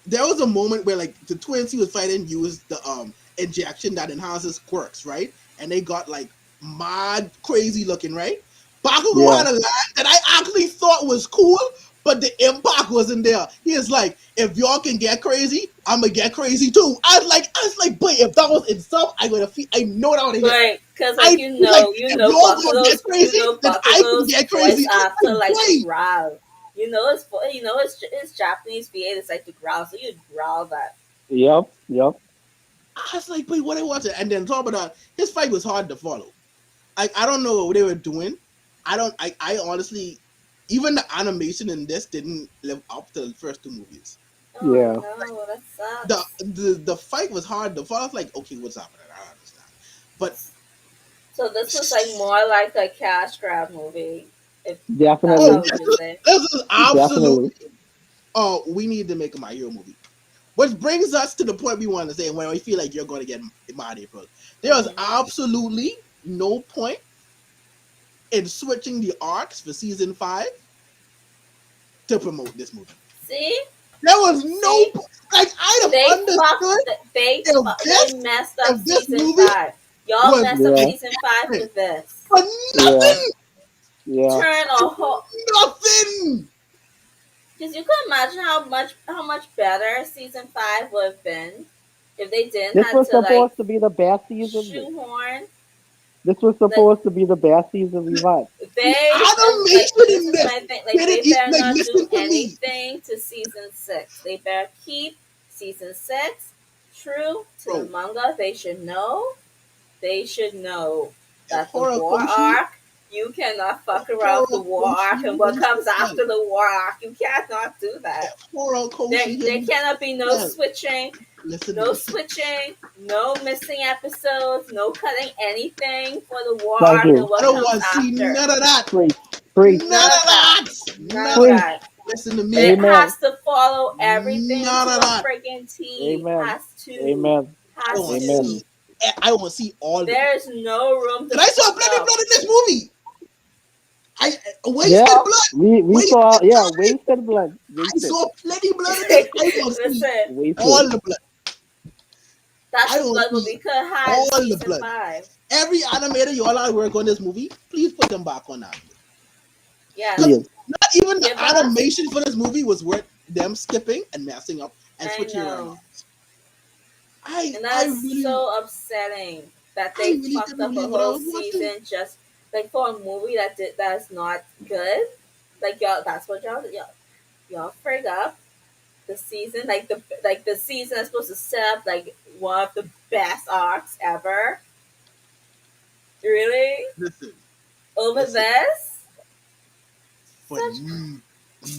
there was a moment where like the twins he was fighting used the injection that enhances quirks, right? And they got like mad crazy looking, right? Bakugo Yeah. had a line that I actually thought was cool, but the impact wasn't there. He is like, if y'all can get crazy, I'ma get crazy too. I was like, but if that was in sub, I would have I know that would have hit. Right, because I like was like, you if know y'all gonna get crazy, then I can Bakugo's get voice crazy. I was after like, like to boy, growl. His Japanese VA is like to growl, so you growl that. Yep. Yep. I was like, wait, what I watching? And then talk about that, his fight was hard to follow. I don't know what they were doing. I honestly, even the animation in this didn't live up to the first two movies. Oh Yeah. no, that The sucks. the fight was hard to follow. I was like, okay, what's happening? I don't understand. But So this was like more like a cash grab movie, if that's oh, Definitely. how we should say. this is absolutely. Definitely. Oh, we need to make a My Hero movie. Which brings us to the point we want to say when we feel like you're going to get mad April. There is Hmm. absolutely no point in switching the arcs for season 5 to promote this movie. See, There was no see, like I'd have understood they messed up if this season movie 5. Y'all was messed up Yeah. season 5 for different, this. but Yeah. nothing, Yeah. Turn a whole. nothing. Because you can imagine how much better season 5 would have been if they didn't This have was to like supposed to be the best season. shoehorn. This was Like supposed to be the best season we've had. The they like animation this in is this, my thing. Like they better like not do listen to me. anything to season 6. They better keep season 6 true to the Bro, manga. They should know if that the horror war Koshi, arc, you cannot fuck around with the horror war arc Koshi and what hears comes me well, after the war arc. You cannot do that. if horror Koshi hears There me cannot be no well, switching, listen to no me. switching, no missing episodes, no cutting anything for the war Thank arc and you. I what don't comes want to see after. none of that. Preach. Preach. None None of of that. that. None None of of Preach. that. listen to me. It Amen. has to follow everything None to of a that. friggin' T. Amen. Has to. Amen. I don't Has want to to. Amen. see. I want to see all the blood. There's no room to And I saw fuck plenty of up. blood in this movie. I wasted Yeah, blood. we saw, Wasted yeah, blood. wasted blood. I Wasted. saw plenty blood in this. I want to see Listen, Wasted. all the blood. that's I the want blood to what see we could have had in all the season blood. 5. Every animator y'all are work on this movie, please put them back on that. Yes. Because Please. not even the Give us. animation for this movie was worth them skipping and messing up and I switching around. know. I And I that's really so upsetting that I they really fucked couldn't up a believe what I whole was watching. season just like for a movie that's not good. Like y'all, that's what y'all frig up the season. Like the season is supposed to set up like one of the best arcs ever. Really Listen, over listen, this for such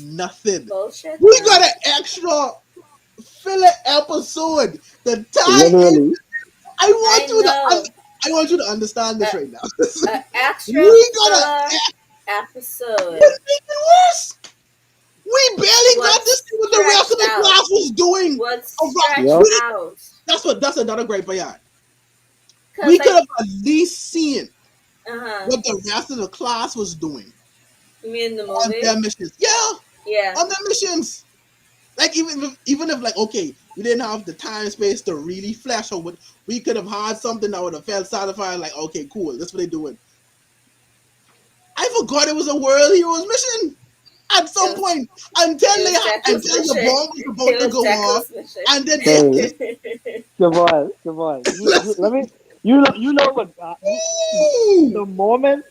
nothing. bullshit, We got man. an extra filler episode. The tie in. Literally. I want I you to. know I want you to understand this a, right now. a extra We got a. filler episode It's even worse. We barely got to was see what the rest of stretched the out. class was doing. Was Around. stretched Yep. out. That's another great part. Cause We could like have at least seen uh-huh. what the rest of the class was doing You mean the on their movie? missions. Yeah, Yeah. on their missions. Like even if like okay, we didn't have the time and space to really flesh out what we could have had something that would have felt satisfying. Like okay, cool, that's what they're doing. I forgot it was a World Heroes mission at It some was point until it they was Deku's until the mission. bomb was about It to was go off, Deku's mission. and then they Hey, hit. Siobhan, Siobhan, let me, you know what, Ooh, the moment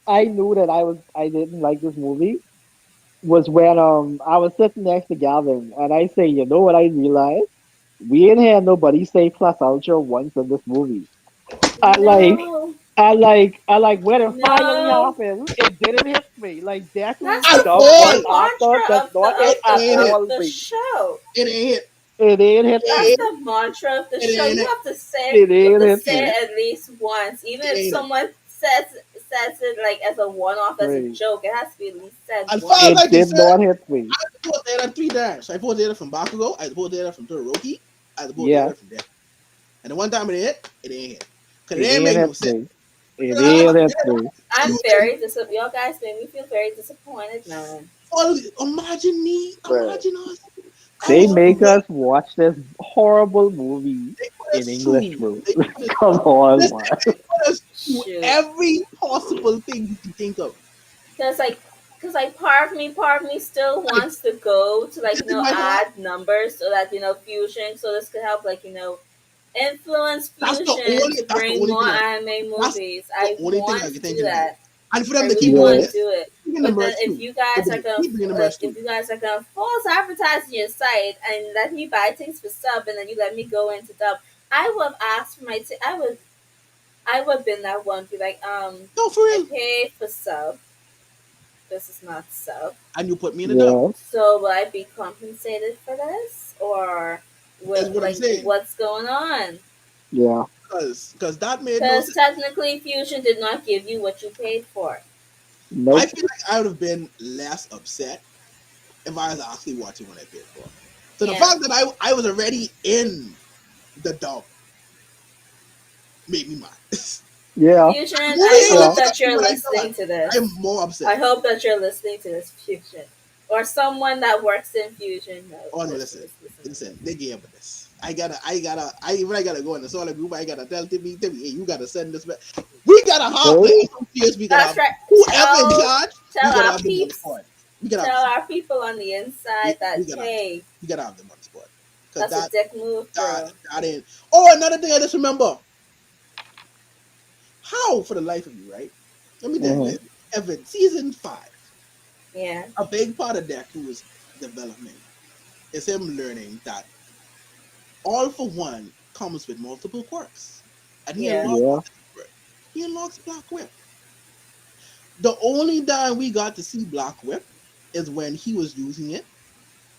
I knew that I didn't like this movie was when I was sitting next to Gavin and I say, you know what I realized? We ain't had nobody say plus ultra once in this movie. I like No, I like when it finally no. happened, it didn't hit me. Like Deku That's at the dumb all. voice fucking actor mantra does of the not hit of It the at ain't of it. all the me. show. It ain't it. It ain't hit That's me. It the mantra of the ain't. It show. ain't You it. have to say It you have ain't to hit say me. it at least once. Even It if ain't it. someone says it like as a one off as a Right. joke, it has to be at least said As far as once. I It can did say, not hit me. I pulled data 3 times. I pulled data from Bakugo. I pulled data from Todoroki. I pulled Yeah, data from there. And the one time it ain't hit. Because it it ain't ain't make no hit sense. me. It I like ain't hit data me. I'm using very Y'all guys made me feel very disappointed, man. all imagine me, Bruh. imagine us. I They was make Oh, us watch this horrible movie they put in us English, through. bro. They put us Come on, listen, man. they put us through shoot. every possible thing you can think of. Cause like, part of me still Like wants to go to like this is my thought. add numbers so that fusion, so this could help influence fusion to That's the bring only more thing anime that's movies. the I only thing I want can to think do of now. that. And for I them to keep really doing Yeah. want to this. do it. Even the But then merch too. Keep bringing the merch too. if you guys are gonna false advertise on your site and let me buy things for sub and then you let me go into dub, I would have asked for I would have been that one be like, No, for I real. paid for sub. This is not sub. And you put me in a dub. Yeah. So will I be compensated for this, or That's what? what I'm Like, saying. what's going on? Yeah. Because that made no Because sense. technically, Fusion did not give you what you paid for. I Nope. feel like I would have been less upset if I was actually watching what I paid for. So the Yeah, fact that I was already in the dub made me mad. Yeah. Fusion. The movie I ain't Yeah. hope living up that to you're what I listening thought. to I'm this. more I upset. hope that you're listening to this, Fusion, or someone that works in Fusion. No, Oh no, listen, listen, listen, listen, listen. listen. They gave me this. I gotta go in the solar group. I gotta tell Timmy, hey, you gotta send this back. We gotta have like Hey. some years. We gotta That's have right. whoever in charge. We Tell gotta our have them on the peeps, spot. We gotta have tell this. our people on the inside that We gotta have them. hey, We gotta have them on the spot. Cause that's a dick move, that bro. that ain't. Oh, another thing I just remember. How for the life of you, right? Let me tell Hmm. you, Evan, season 5, Yeah. a big part of Deku's development is him learning that all for one comes with multiple quirks. And he Yeah. unlocks Yeah. this quirk. He unlocks Black Whip. The only time we got to see Black Whip is when he was using it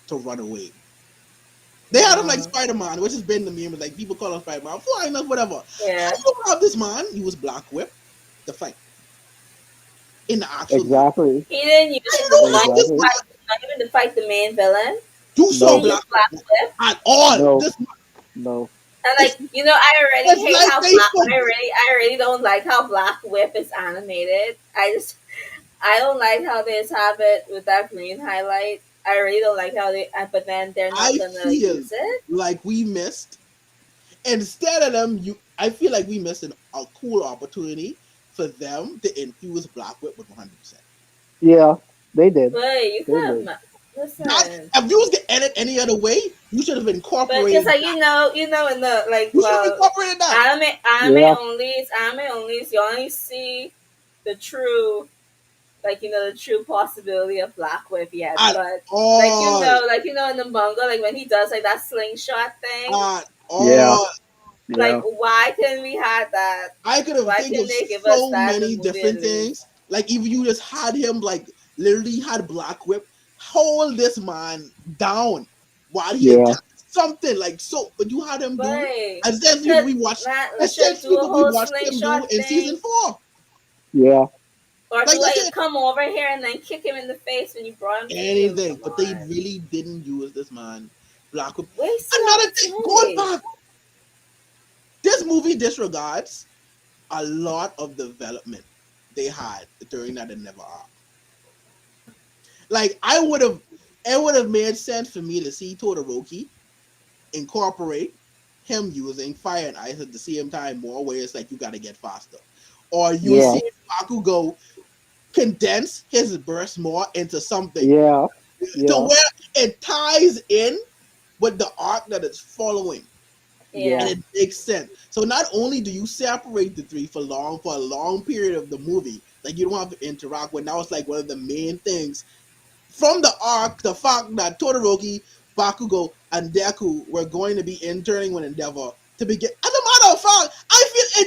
to run away. They had him like Mm. Spider Man, which has been the meme. Like people call him Spider Man, flying us, whatever. How Yeah. you have this man use Black Whip to fight in the actual movie? Exactly. He didn't use How you it don't not have even this to Exactly. man? fight, not even to fight the main villain. You He saw didn't No. use Black Black Whip Whip. at all. No. This man, No. And it's like, I already it's hate like how they I already don't like how Black Whip is animated. I don't like how they have it with that green highlight. I really don't like how but then they're not I gonna feel use it. like we missed instead of them. I feel like we missed a cool opportunity for them to infuse Black Whip with 100%. Yeah. They did. But you They could have, did. That listen. if you was to edit any other way, you should have But because incorporated like that. in the like You should have incorporated that. Yeah. anime onlys, you only see the true the true possibility of Black Whip yet. At But all. in the manga, like when he does like that slingshot thing, At Yeah. all. like Yeah. why couldn't we have that? I could have Why think couldn't of they give us so that in the many movie at different least? things. Like if you just had him like literally had Black Whip hold this man down while he Yeah. attacks something like so, but you had him do But essentially what could we watched, not should do essentially a what we whole watched him do slingshot in season thing, 4. Yeah. or Like do they like said, come over here and then kick him in the face when you brought him to you? anything, Come but they on, really didn't use this man Black Whip. wasted Another thing, going opportunity. back, this movie disregards a lot of development they had during that Endeavor arc. Like it would have made sense for me to see Todoroki incorporate him using fire and ice at the same time more where it's like you got to get faster, or you Yeah. see Bakugo condense his burst more into something Yeah. to Yeah. where it ties in with the arc that it's following and Yeah. Yeah, it makes sense. So not only do you separate the three for a long period of the movie, like you don't have to interact with. Now it's like one of the main things from the arc, the fact that Todoroki, Bakugo, and Deku were going to be interning with Endeavor to begin. As a matter of fact, I feel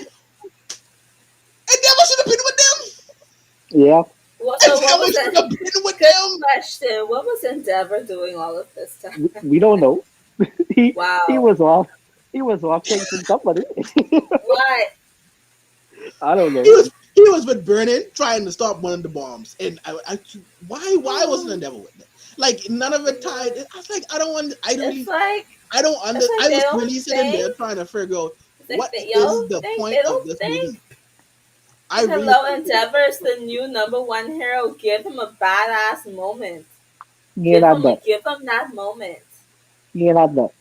Endeavor should have been with them. Yeah. so what Endeavor was should it? have been with Good them. question. What was Endeavor doing all of this time? We don't know. He Wow. was off. He was off chasing somebody. What? I don't He know. was he was with Burning trying to stop one of the bombs, and why wasn't Endeavor with them? Like none of it tied. I was like, I don't want. I don't It's really. like I don't under. it's like I they was don't really sitting there think. trying to figure out It's like what they is y'all the think point they of don't this think. movie. I Like really hello, don't think Endeavor is the new number one hero. Give him a badass moment. He ain't had that. Give him that moment. He ain't had that.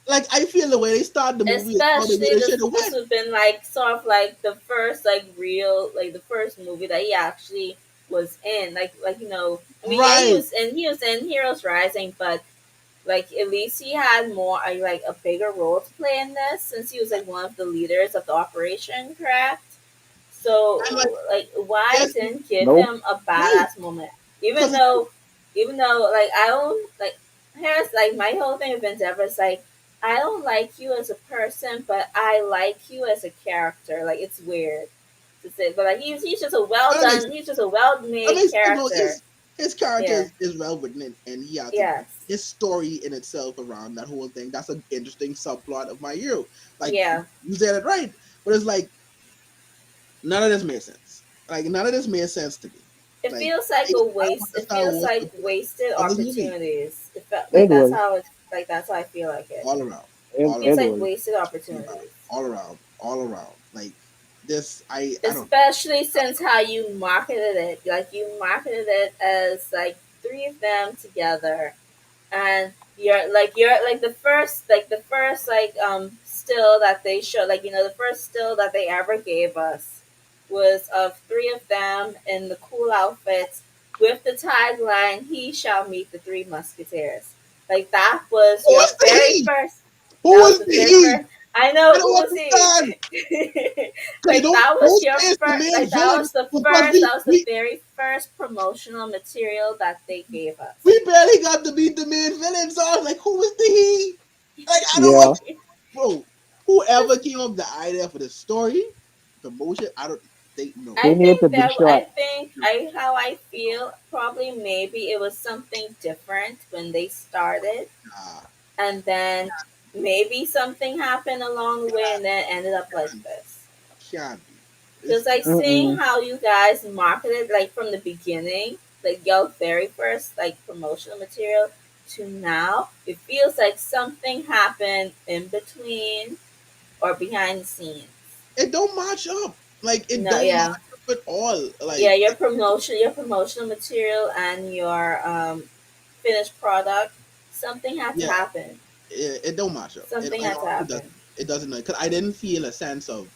like I feel the way they started the movie is how Especially they this should have this went. would have been like sort of like the first like real like the first movie that he actually was in. I mean yeah Right. he was in Heroes Rising, but like at least he had more like a bigger role to play in this since he was like one of the leaders of the operation, correct? And like So like why yes, didn't give Nope. him a right. badass moment? Even Because though like I don't like here's like my whole thing with Endeavor is like I don't like you as a person, but I like you as a character. Like it's weird to say, but like he's just a well that makes done he's just a well that made makes sense. No, character. his character Yeah. is well written and he has Yes. his story in itself around that whole thing. That's an interesting subplot of my hero. Like Yeah. you said it right, but it's like none of this made sense. Like none of this made sense to me. It Like feels like a I don't waste. It understand feels what's the like point wasted of this movie. opportunities. It felt like It was. that's how I feel like it. All around, It, all Feels it around, like was. wasted all around, opportunities. all around, all around. Like this, I don't. Especially since how you marketed it. Like you marketed it as like three of them together, and you're like the first still that they showed, like the first still that they ever gave us was of three of them in the cool outfits with the tagline, "He shall meet the three musketeers." Like that was Who your was the very he? first. Who That was was the the very he? first. I I know don't Uzi. understand. Like Like that was your Ghostface, the first. main Like that villain, was the because first. That was the very first promotional material that they gave us. we barely got to meet the main villain. So I was like, who is the he? Like I don't Yeah. bro. Whoever came up with the idea for the story, promotion, I don't they no. They I needed to think be that short. I think I how I feel probably maybe it was something different when they started, Nah, and then maybe something happened along the way, and then ended up like can't, this. can't be. Because like seeing Mm-mm. how you guys marketed like from the beginning, like your very first like promotional material to now, it feels like something happened in between or behind the scenes. It don't match up. Like it No, don't yeah, match up at all. yeah, Like your promotional material and your finished product, something had to yeah, happen. it don't match up. Something It had to honestly happen. doesn't. It doesn't because I didn't feel a sense of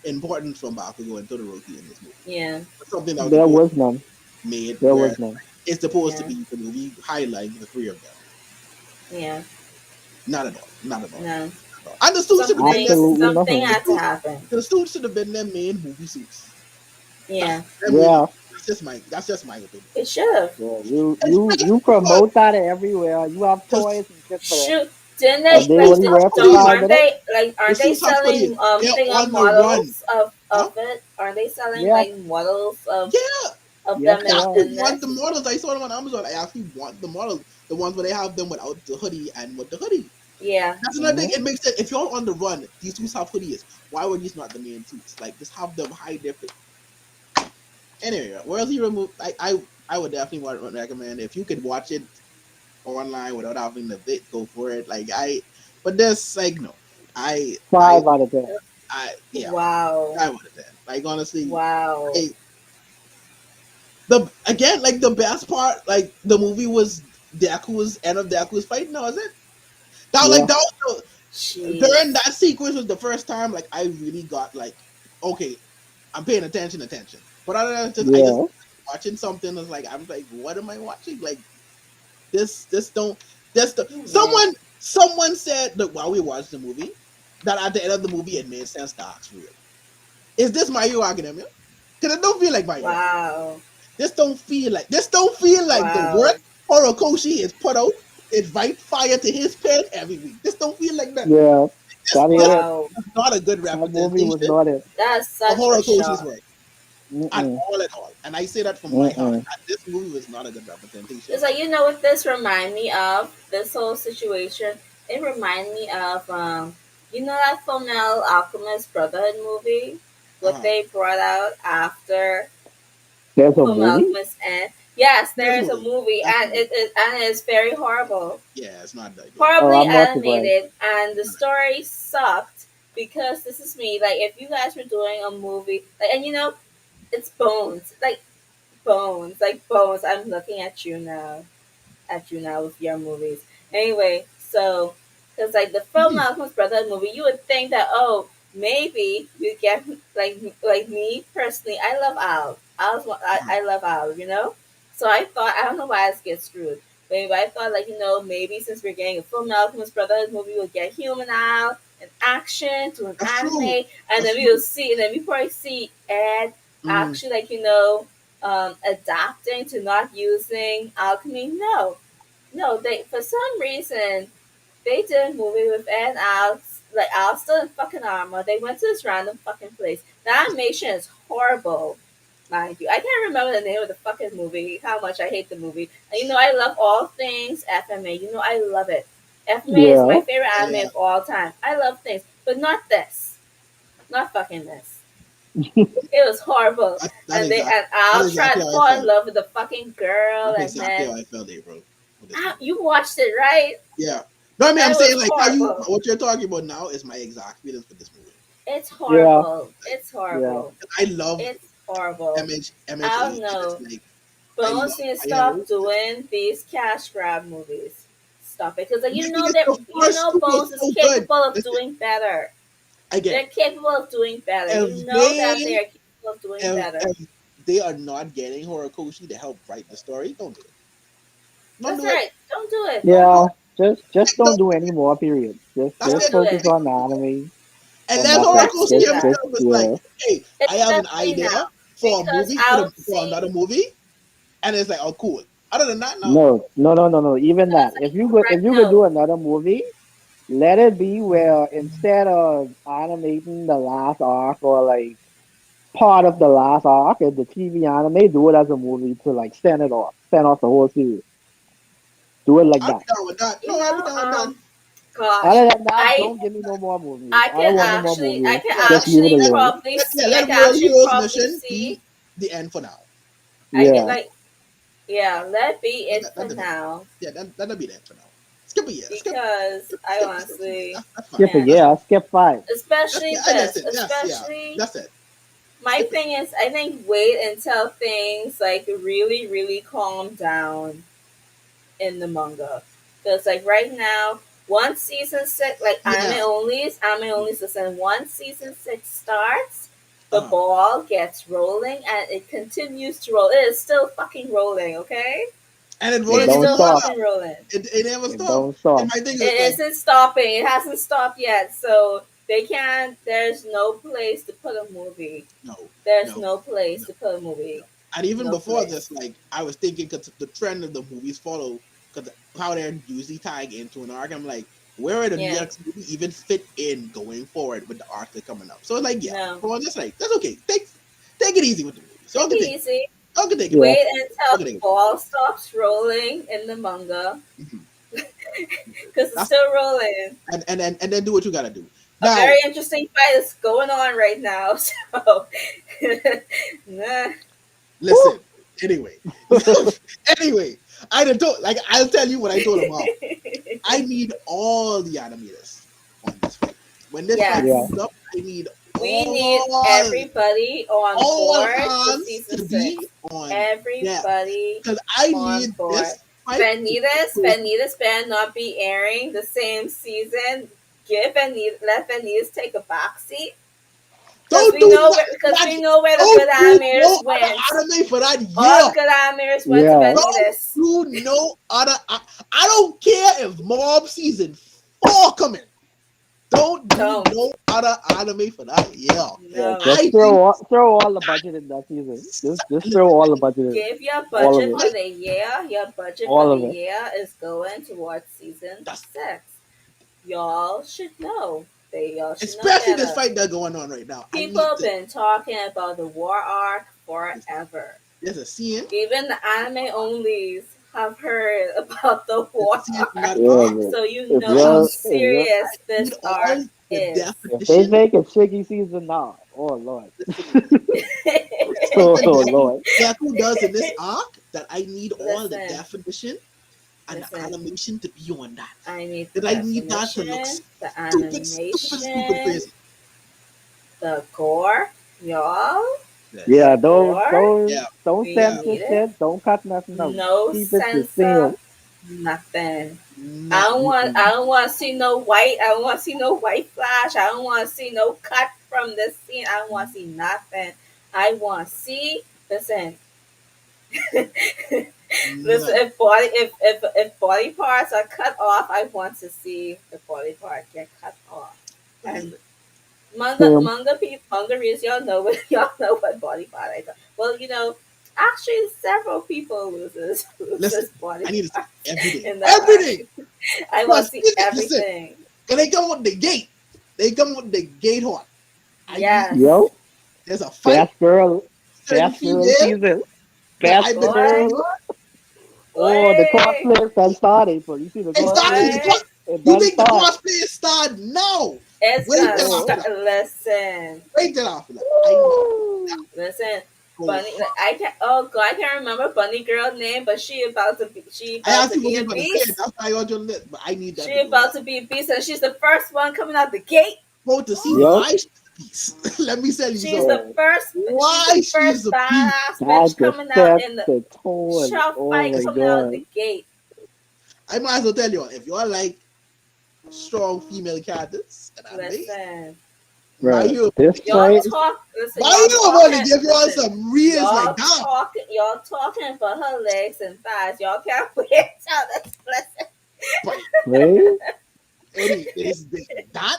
importance from Bakugo and Todoroki in this movie. Yeah, Something that was There supposed was to none. be made There where was none. it's supposed to yeah, be the movie highlighting the three of them. yeah. Not at all. Not at all. No, Not at all. And the suits should have been them. Absolutely something nothing. The had to suits, happen. the suits should have been their main movie suits. Yeah, Them really. Yeah. That's just my opinion. it should have. Yeah. You But promote that everywhere. You have just toys and shit for them. Shoot, didn't the they And they like? suits only have wear for Don't hoodies. 5 minutes? The aren't they suits have hoodies. selling They're thing on of the run. models Huh? of it? Aren't they selling Yep. like models Yeah. of Yes, them they I are. actually in want the this? models. I saw them on Amazon. I actually want the models. The ones where they have them without the hoodie and with the hoodie. Yeah, That's another thing. Hmm. It makes sense. If you're on the run, these suits have hoodies. Why were these not the main suits? Like, just have them hide their face. Anyway, World Hero movie, I would definitely recommend if you could watch it online without having the bit, go for it. But this like no, I I 5 out of 10. yeah, wow, I would have done. Like honestly, wow, I the again like the best part like the movie was Deku's end of Deku's fight. No, is it? Yeah. That was during jeez, that sequence was the first time like I really got like okay, I'm paying attention. But other than just I just Yeah. watching something that's like I'm like what am I watching? Like this don't this the man, someone said that while we watched the movie that at the end of the movie it made sense to ask real. Is this My Hero Academia? Because it don't feel like My Hero Academia. wow, This don't feel like the work wow, Horikoshi is put out. Invite fire to his pen every week. This don't feel like that. Yeah. That This ain't it. wow. is not a good That movie was representation not it. That's of such a Horikoshi's shock. work Mm-mm. at all. And I say that from my heart. Mm-mm. This movie was not a good representation It's of like him. you know what this remind me of? This whole situation. It remind me of you know that Fullmetal Alchemist Brotherhood movie, what Uh-huh. they brought out after There's a Fullmetal movie? Alchemist end. Yes, That's there a is a movie. movie, That's a and movie. it's very horrible, Yeah, it's not that good. Oh, horribly I'm not surprised. animated, and the story sucked because this is me. Like if you guys were doing a movie, like and you know it's bones. I'm looking at you now with your movies. Anyway, so because like the film Malcolm's Brother movie, you would think that oh maybe you get like me personally, I love Al. I love Al, you know. So I thought I don't know why I get screwed. But anyway, I thought like you know maybe since we're getting a full Malcolm's Brother movie, we'll get human Al and action to an That's anime, true. and That's then we'll true. see, and then we probably see Ed Mm, actually like you know adapting to not using alchemy. No, no, they for some reason they did a movie with Ed Alex, like Alex still in fucking armor. They went to this random fucking place. The animation is horrible, mind you. I can't remember the name of the fucking movie. How much I hate the movie. And you know I love all things FMA. You know I love it. FMA is my Yeah. favorite anime yeah, of all time. I love things, but not this. Not fucking this. It was horrible. that's And they exactly and Al tried exactly to how I fall in felt. love with the fucking girl, That's and exactly then how I felt, April, with this movie. You watched it, right? Yeah. No, I mean I'm It was saying like how you horrible. what you're talking about now is my exact feelings with this movie. It's Yeah. horrible. Like It's Yeah. horrible. I love It's horrible. I MHA. don't And it's know. like I Bones love need to my hero. stop doing these cash grab movies. Stop it, because like, The thing is, the you first know two was Bones is so good. capable of Listen, doing better. again, They're capable of doing better. You if know that they they are capable of doing better. if they are not getting Horikoshi to help write the story, don't do it. Don't That's do it. right. Don't do it. Don't do Yeah. it. Just Like, don't do any more, period. Just that's Don't just it. do focus it. Like, on the anime. And And that's that's how like Let's Oracle do scam that. himself was like, yeah. hey, I It's have an let's see idea now for a because movie I'll for see another movie, and it's like, oh, cool. Other than that, no. No, no, no, no, no. Even that. because like If right you could no do another movie, let it be where instead of animating the last arc or like part of the last arc in the TV anime, do it as a movie to like send off the whole series. Do it like I'll be that. down with that. you No, I'll be know down with that. gosh Other than that, I don't give me no more movies. I I don't can want no more actually I movies. can Yeah, Just leave it actually alone. probably yeah, see I let can World actually Heroes probably Mission see be the end for now. I can Yeah. like yeah let be it for That'll be now yeah, that'll be the end for now. Skip a year. because I Skip a year. honestly That's fine. Skip a can't year. That's fine. I'll skip five. especially I this listen. Yes, yeah. especially That's it. my Skip it. thing is I think wait until things like really calm down in the manga because like right now once season six like Yeah. anime only's listen once season six starts the Uh-huh. ball gets rolling and it continues to roll. It is still fucking rolling, okay? And it It It rolling is don't even still longer. stop. fucking rolling. It never It stop. don't And stop. my thing is It like, isn't stopping. It hasn't stopped yet. So they can't. There's no place to put a movie. no, There's no, no place no, to put a no. movie. And even No before this, place. like I was thinking, because the trend of the movies follow, because how they're usually tying into an arc, I'm like, where are the Yeah. next movie even fit in going forward with the arc that's coming up? So it's like, yeah, No. well, just like that's okay. Take it easy with the movie. So I Take can it take it. easy. I can take it. Yeah. Wait until I can the take it. ball stops rolling in the manga Mhm. because it's That's still rolling. and then do what you gotta do. A Now, very interesting fight is going on right now. So, nah. Woo! listen. Anyway, anyway, I done told like I'll tell you what I told him off. I need all the animators on this fight. When this fight Yeah. Yes. comes up, I need We need all everybody on all board for hands season to be six. on deck Everybody because I on need board. this fight to take place. Vanitas better not be airing the same season. Let Vanitas take a backseat Don't do because that. we know where the good Don't do animators no went. other anime for that All year. the good animators went to Yeah. Don't Vanitas. do no other. I don't care if Mob season 4 coming. Don't do Don't. no other anime for that year. Yeah. No. Just I need throw all the budget in that season. Just throw listen. all the budget in. Give your All of budget it. for the year. Your budget for All the of it. year is going towards season That's six. Y'all should know. Y'all should know especially this better. fight that's going on right now. I People need have to. been talking about the war arc Listen, forever. there's a scene. Even the anime onlys have heard about the There's a war scene from that arc. Yeah, arc. man. So you If know I how you're need if you're serious need this arc all the is. if they definition. make a tricky season now, oh Lord. Listen, there's Oh something Lord. Deku does in this arc that I need all the listen, definition and the listen. animation to be on that. I need the That I need that to look definition, the stupid animation, crazy. the gore. Y'all, Yes. Yeah, the gore. Yeah. don't We Yeah. censor need it. shit. Don't cut nothing out. No Keep it the same. censor, nothing. Nothing. I don't want to see no white. I don't want to see no white flash. I don't want to see no cut from this scene. I don't want to see nothing. I want to see. Listen, listen. None. If body parts are cut off, I want to see the body part get cut off. Believe And it. Same. manga readers, y'all know what y'all know what body part I got. Well, actually, several people Listen, loses body I need to see parts everything. in the arc. Everything. I want to Plus, see listen, everything. and they come with the gate. They come with the gate hot. I need Yes, Yo, there's a fight, fast girl, certain female season. that Fast I've been boy, girl. waiting Oh, the boy, cosplay can start April. You see the exactly cosplay? the boy. cost. It You done think the start. cosplay is start now? It's Wait gonna till after Oh. start. that. Listen, Wait till after that. I need Woo! listen. go Bunny, hard. I can't. Oh God, I can't remember Bunny girl name, but she I about to actually be a wasn't gonna say it. beast. That's why I on your list, but I need that She to go about hard. to be a beast, and she's the first one coming out the gate. Go to see Ooh. why Yo, she's a piece. Let me tell you She's something. the yeah. first. She's the Why first she's a piece. badass That bitch just coming out set in the the tone. shop Oh fight my coming out of god. the gate. I might as well tell you all, if you all like strong female characters and anime, Listen, my Bro, hero this y'all fight, talk. Listen, my y'all hero only talking. give you all Listen, some reels like that. Y'all talking for her legs and thighs. Y'all can't wait till this. Listen, But man, it is that.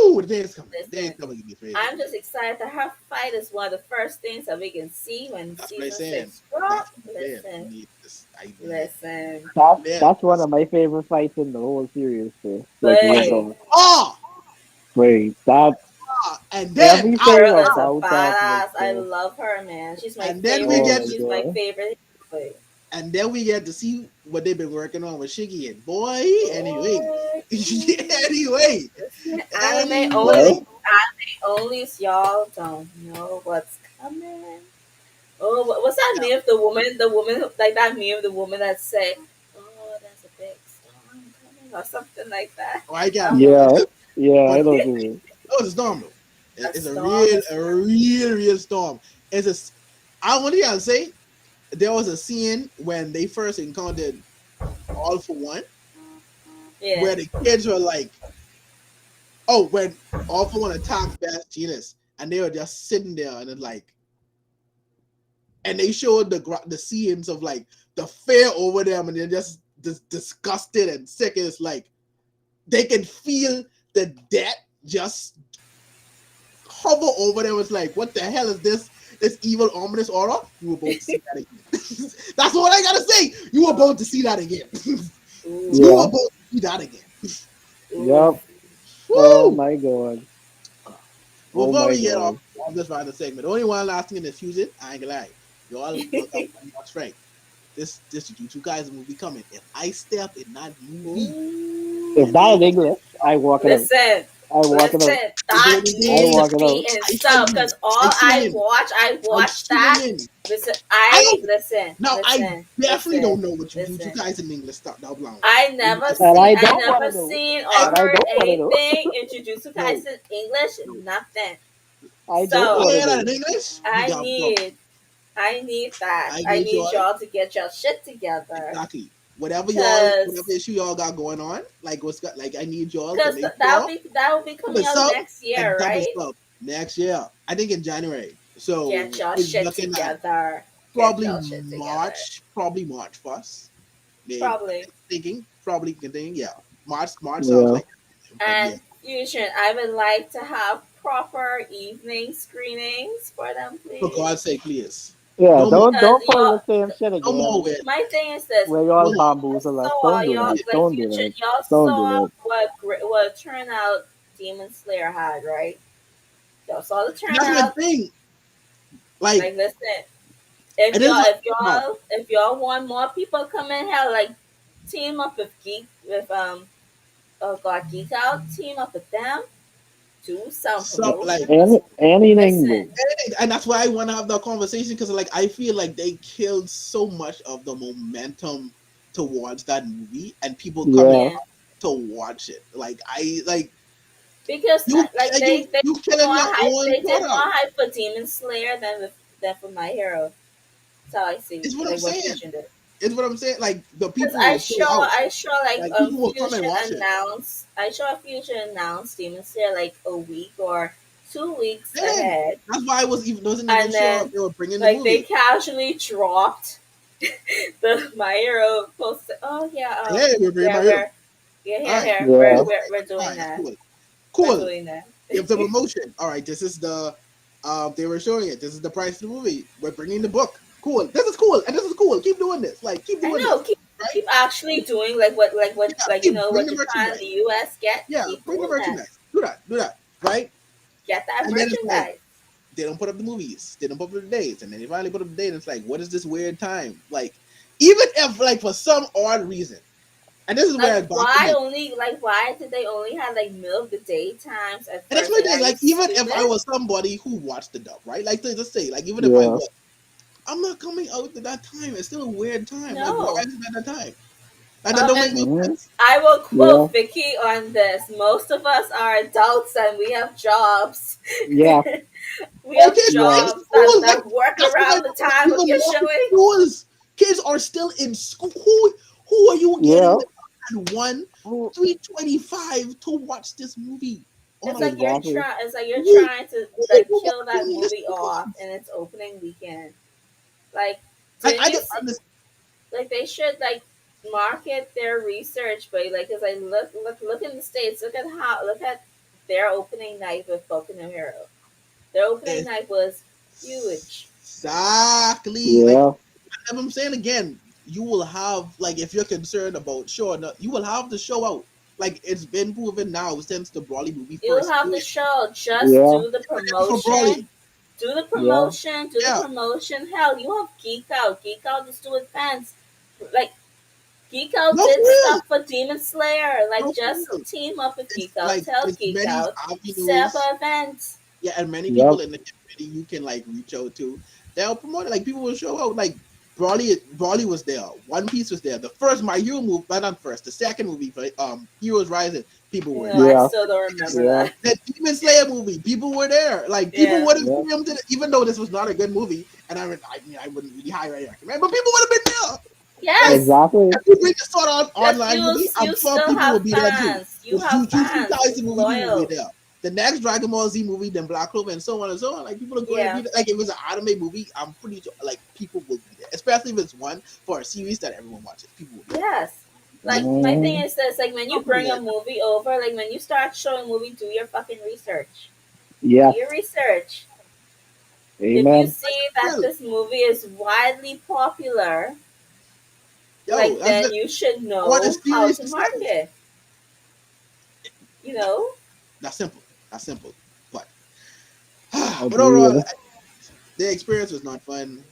Woo! The day is coming. The day is Listen, coming to be crazy. I'm just excited that her fight is one of the first things that we can see when That's what I'm season saying. six That's drop. what I'm saying. I Listen, need this. I need listen, yeah. That's one of my favorite fights in the whole series, too. Like real I but talk. oh Wait, that and then everything girl is a about that was badass. I so. love her, man. and then we Oh get my She's my god. favorite. But and then we get to see what they've been working on with Shiggy and boy. Anyway, boy, anyway, listen, Well, anime onlys, y'all don't know what's coming. Oh, what's that Yeah. meme of the woman, like that meme of the woman that say, "Oh, there's a big storm coming," or something like that. Oh, I I got don't it. know yeah, what yeah, I But know what you mean. oh, it's a storm though. a It's storm is a coming. real storm. It's a. I want to say there was a scene when they first encountered All for One, Yeah, where the kids were like, "Oh, when All for One attacks Best Genius," and they were just sitting there and then like, and they showed the scenes of like the fear over them, and they're just disgusted and sick. And it's like they can feel the death just hover over them. It's like, what the hell is this? This evil, ominous aura. You were about to see that again. That's what I gotta say. You were about to see that again. You ooh, were Yeah, about to see that again. ooh. yep. Oh Woo! my god. Oh Before my we get off god. this final segment, the only one last thing in the fusion, I ain't gonna lie. Y'all look up one more strike. This Jujutsu Kaisen movie coming. If I step in that movie If Ooh. and that they in English, I walk it out. Listen, I walk it out. listen, is that doing the I needs to thing, walk it be out. in I tell sub you, because all I I I'm watch tuning that. in. Listen, I I don't listen, now. I listen, definitely listen, don't know what Jujutsu listen. Kaisen in English start that long. Let And I I don't want never to know. seen I or And I heard don't want to know. anything in Jujutsu no Kaisen English. no. Nothing. I If don't I So want to hear that in know. English, we I got problem. need, I need that. I I need need y'all y'all to get your shit together, exactly whatever cause, issue y'all got going on. Like what's got like I need y'all to cause make sure that'll be double coming out sub next and year, double right? sub next year. I think in January. So Get your it's shit looking at together. Get probably your shit together. March first. Maybe Probably. thinking, probably thinking, yeah. March sounds Yeah. like but yeah. And Fusion, I would like to have proper evening screenings for them, For God's please. sake, please. Yeah, No more Because don't pull the y'all, same shit no more again with my thing is this: where y'all no more. y'all bamboozle us. saw Don't do y'all that. Yeah. like Don't do Fusion. that. Y'all Don't do saw that. what turnout Demon Slayer had, right? Y'all saw the That's my turnout. thing. Like Like, listen, and this is what if y'all want more people come in here, like team up with oh god, Geek Out, team up with them, do some some like promotions. Anything Listen, goes. and that's why I want to have that conversation because like I feel like they killed so much of the momentum towards that movie and people coming Yeah. yeah, to watch it. Like I like because like you killing your own they did more product. hype for Demon Slayer than for My Hero. That's how I see Is what I'm like what saying. Fusion did. Is what I'm saying. Like the Because people will show out. I saw like Like people will come and Fusion watch it. announced Demon Slayer like a week or 2 weeks They didn't. ahead, That's why I wasn't even and sure if then they were bringing the like they movie. casually dropped the My Hero post. Oh Hey, we're bringing yeah my hero. All right, Yeah. we're all doing right, that's that. cool. We're Cool. doing that. Give the promotion. All right, this is the they were showing it. This is the price of the movie. We're bringing the book. Cool. This is cool, and this is cool. Keep doing this. Like keep I doing know. this. Right? Keep actually doing Yeah. like Keep bring what the Japan and merchandise. the US get. Yeah. Keep Bring the doing that. merchandise. Do that. Do that. Right? Get that And then it's like merchandise. they don't put up the movies. They don't put up the dates, and then they finally put up the date. And it's like, what is this weird time? Like, even if like for some odd reason, and this is Like where it bothers why me. only like why did they only have like middle of the day times at And that's first? my Like thing. are you Like, even if I stupid? was somebody who watched the dub, right? Like, let's say, like, even if I Yeah. was, I'm not coming out at that time. It's still a weird time. Like, why No. is it at that time? Like, that don't make And no Hmm. sense. I will Yeah. quote Vicky on this. Most of us are adults and we have jobs. Yeah. We Oh, have kids are Yeah. in jobs school. Like, that work that's what I around the don't like. time of Even your more showing. schools. Kids are still in school. Who are you getting Yeah. at 1, Oh, 3:25 to watch this movie on It's a like exactly. it's like you're who, trying to who like kill that watching this movie off in its opening weekend. Like, didn't I you don't see? understand. Like, they should like market their research, but like, as I look in the states, look at their opening night with Boku no Hero. Their opening night was huge. Exactly. Like Yeah. I'm saying again, you will have like if you're concerned about showing up, you will have to show out. Like it's been proven now since the Brawly movie You'll first have to aired. show, just Yeah. do the For promotion. Brawly, Do the Yeah. promotion, do the yeah, promotion. Hell, you have Geek Out. Geek Out is doing fans. Like, Geek Out no for did real, stuff for Demon Slayer. Like, no for just real. team up with It's Geek Out. like Tell it's Geek many Out. Set avenues. up an event. Yeah, and many people Yep. in the community you can like reach out to. They'll promote it. Like people will show out. Like Brawly was there. One Piece was there. The first My Hero movie, not first, the second movie for Heroes Rising, people You were know, I there. Yeah. still don't remember Yeah. that. The Demon Slayer movie, people were there. Like people Yeah. would have Yeah. filmed it, even though this was not a good movie. And I mean, I wouldn't really highly recommend, but people would have been there. Like Yes. Exactly. if you bring the Sword Art Because Online movie, I'm you sure still people will have be there too. fans. The You have Jujutsu fans. Kaisen People movie, people will be loyal. there. The next Dragon Ball Z movie, then Black Clover, and so on and so on. Like people are going to be Yeah. there. Like if it was an anime movie, I'm pretty sure like people will be there. Especially if it's one for a series that everyone watches. People will be there. Yes. Like, my thing Mhm. is this, like, when you I'm pretty bring a there. movie over, like, when you start showing a movie, do your fucking research. Do Yes. your research. If you Amen. see that Well, this movie is widely popular, yo, like, that's then the you should on a know how serious to sense. market. You know? That's simple. That's simple. But but overall, Agreed. the experience was not fun.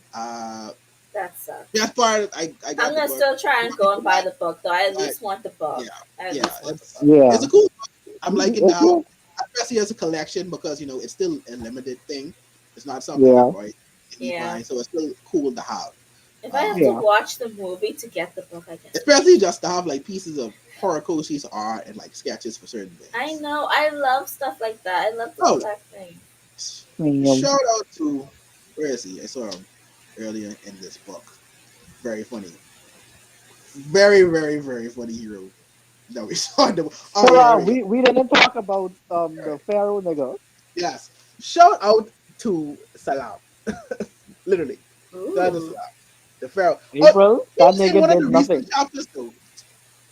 That sucks. That part I I'm got the gonna book. still try A lot and of go people and buy like, the book, though. I at but least want the book. yeah, I at yeah, least want the book. it's Yeah. a cool book. I'm liking the It's how, good. especially as a collection because it's still a limited thing. It's not something Yeah. everybody can Yeah. find, so it's still cool to have. If I have to Um, Yeah. watch the movie to get the book, I can. Especially just to have like pieces of Horikoshi's art and like sketches for certain I things. know. I love stuff like that. I love to Oh, collect things. Um, shout out to where is he? I saw him earlier in this book. Very funny. Very funny hero that we saw. Oh so yeah, here we go. we didn't talk about All right. the Pharaoh nigga. Yes. Shout out to Salam. Literally. Shout out to Ooh. Salam. The Pharaoh. Oh, April, he that was in nigga one of did the recent nothing. chapters though.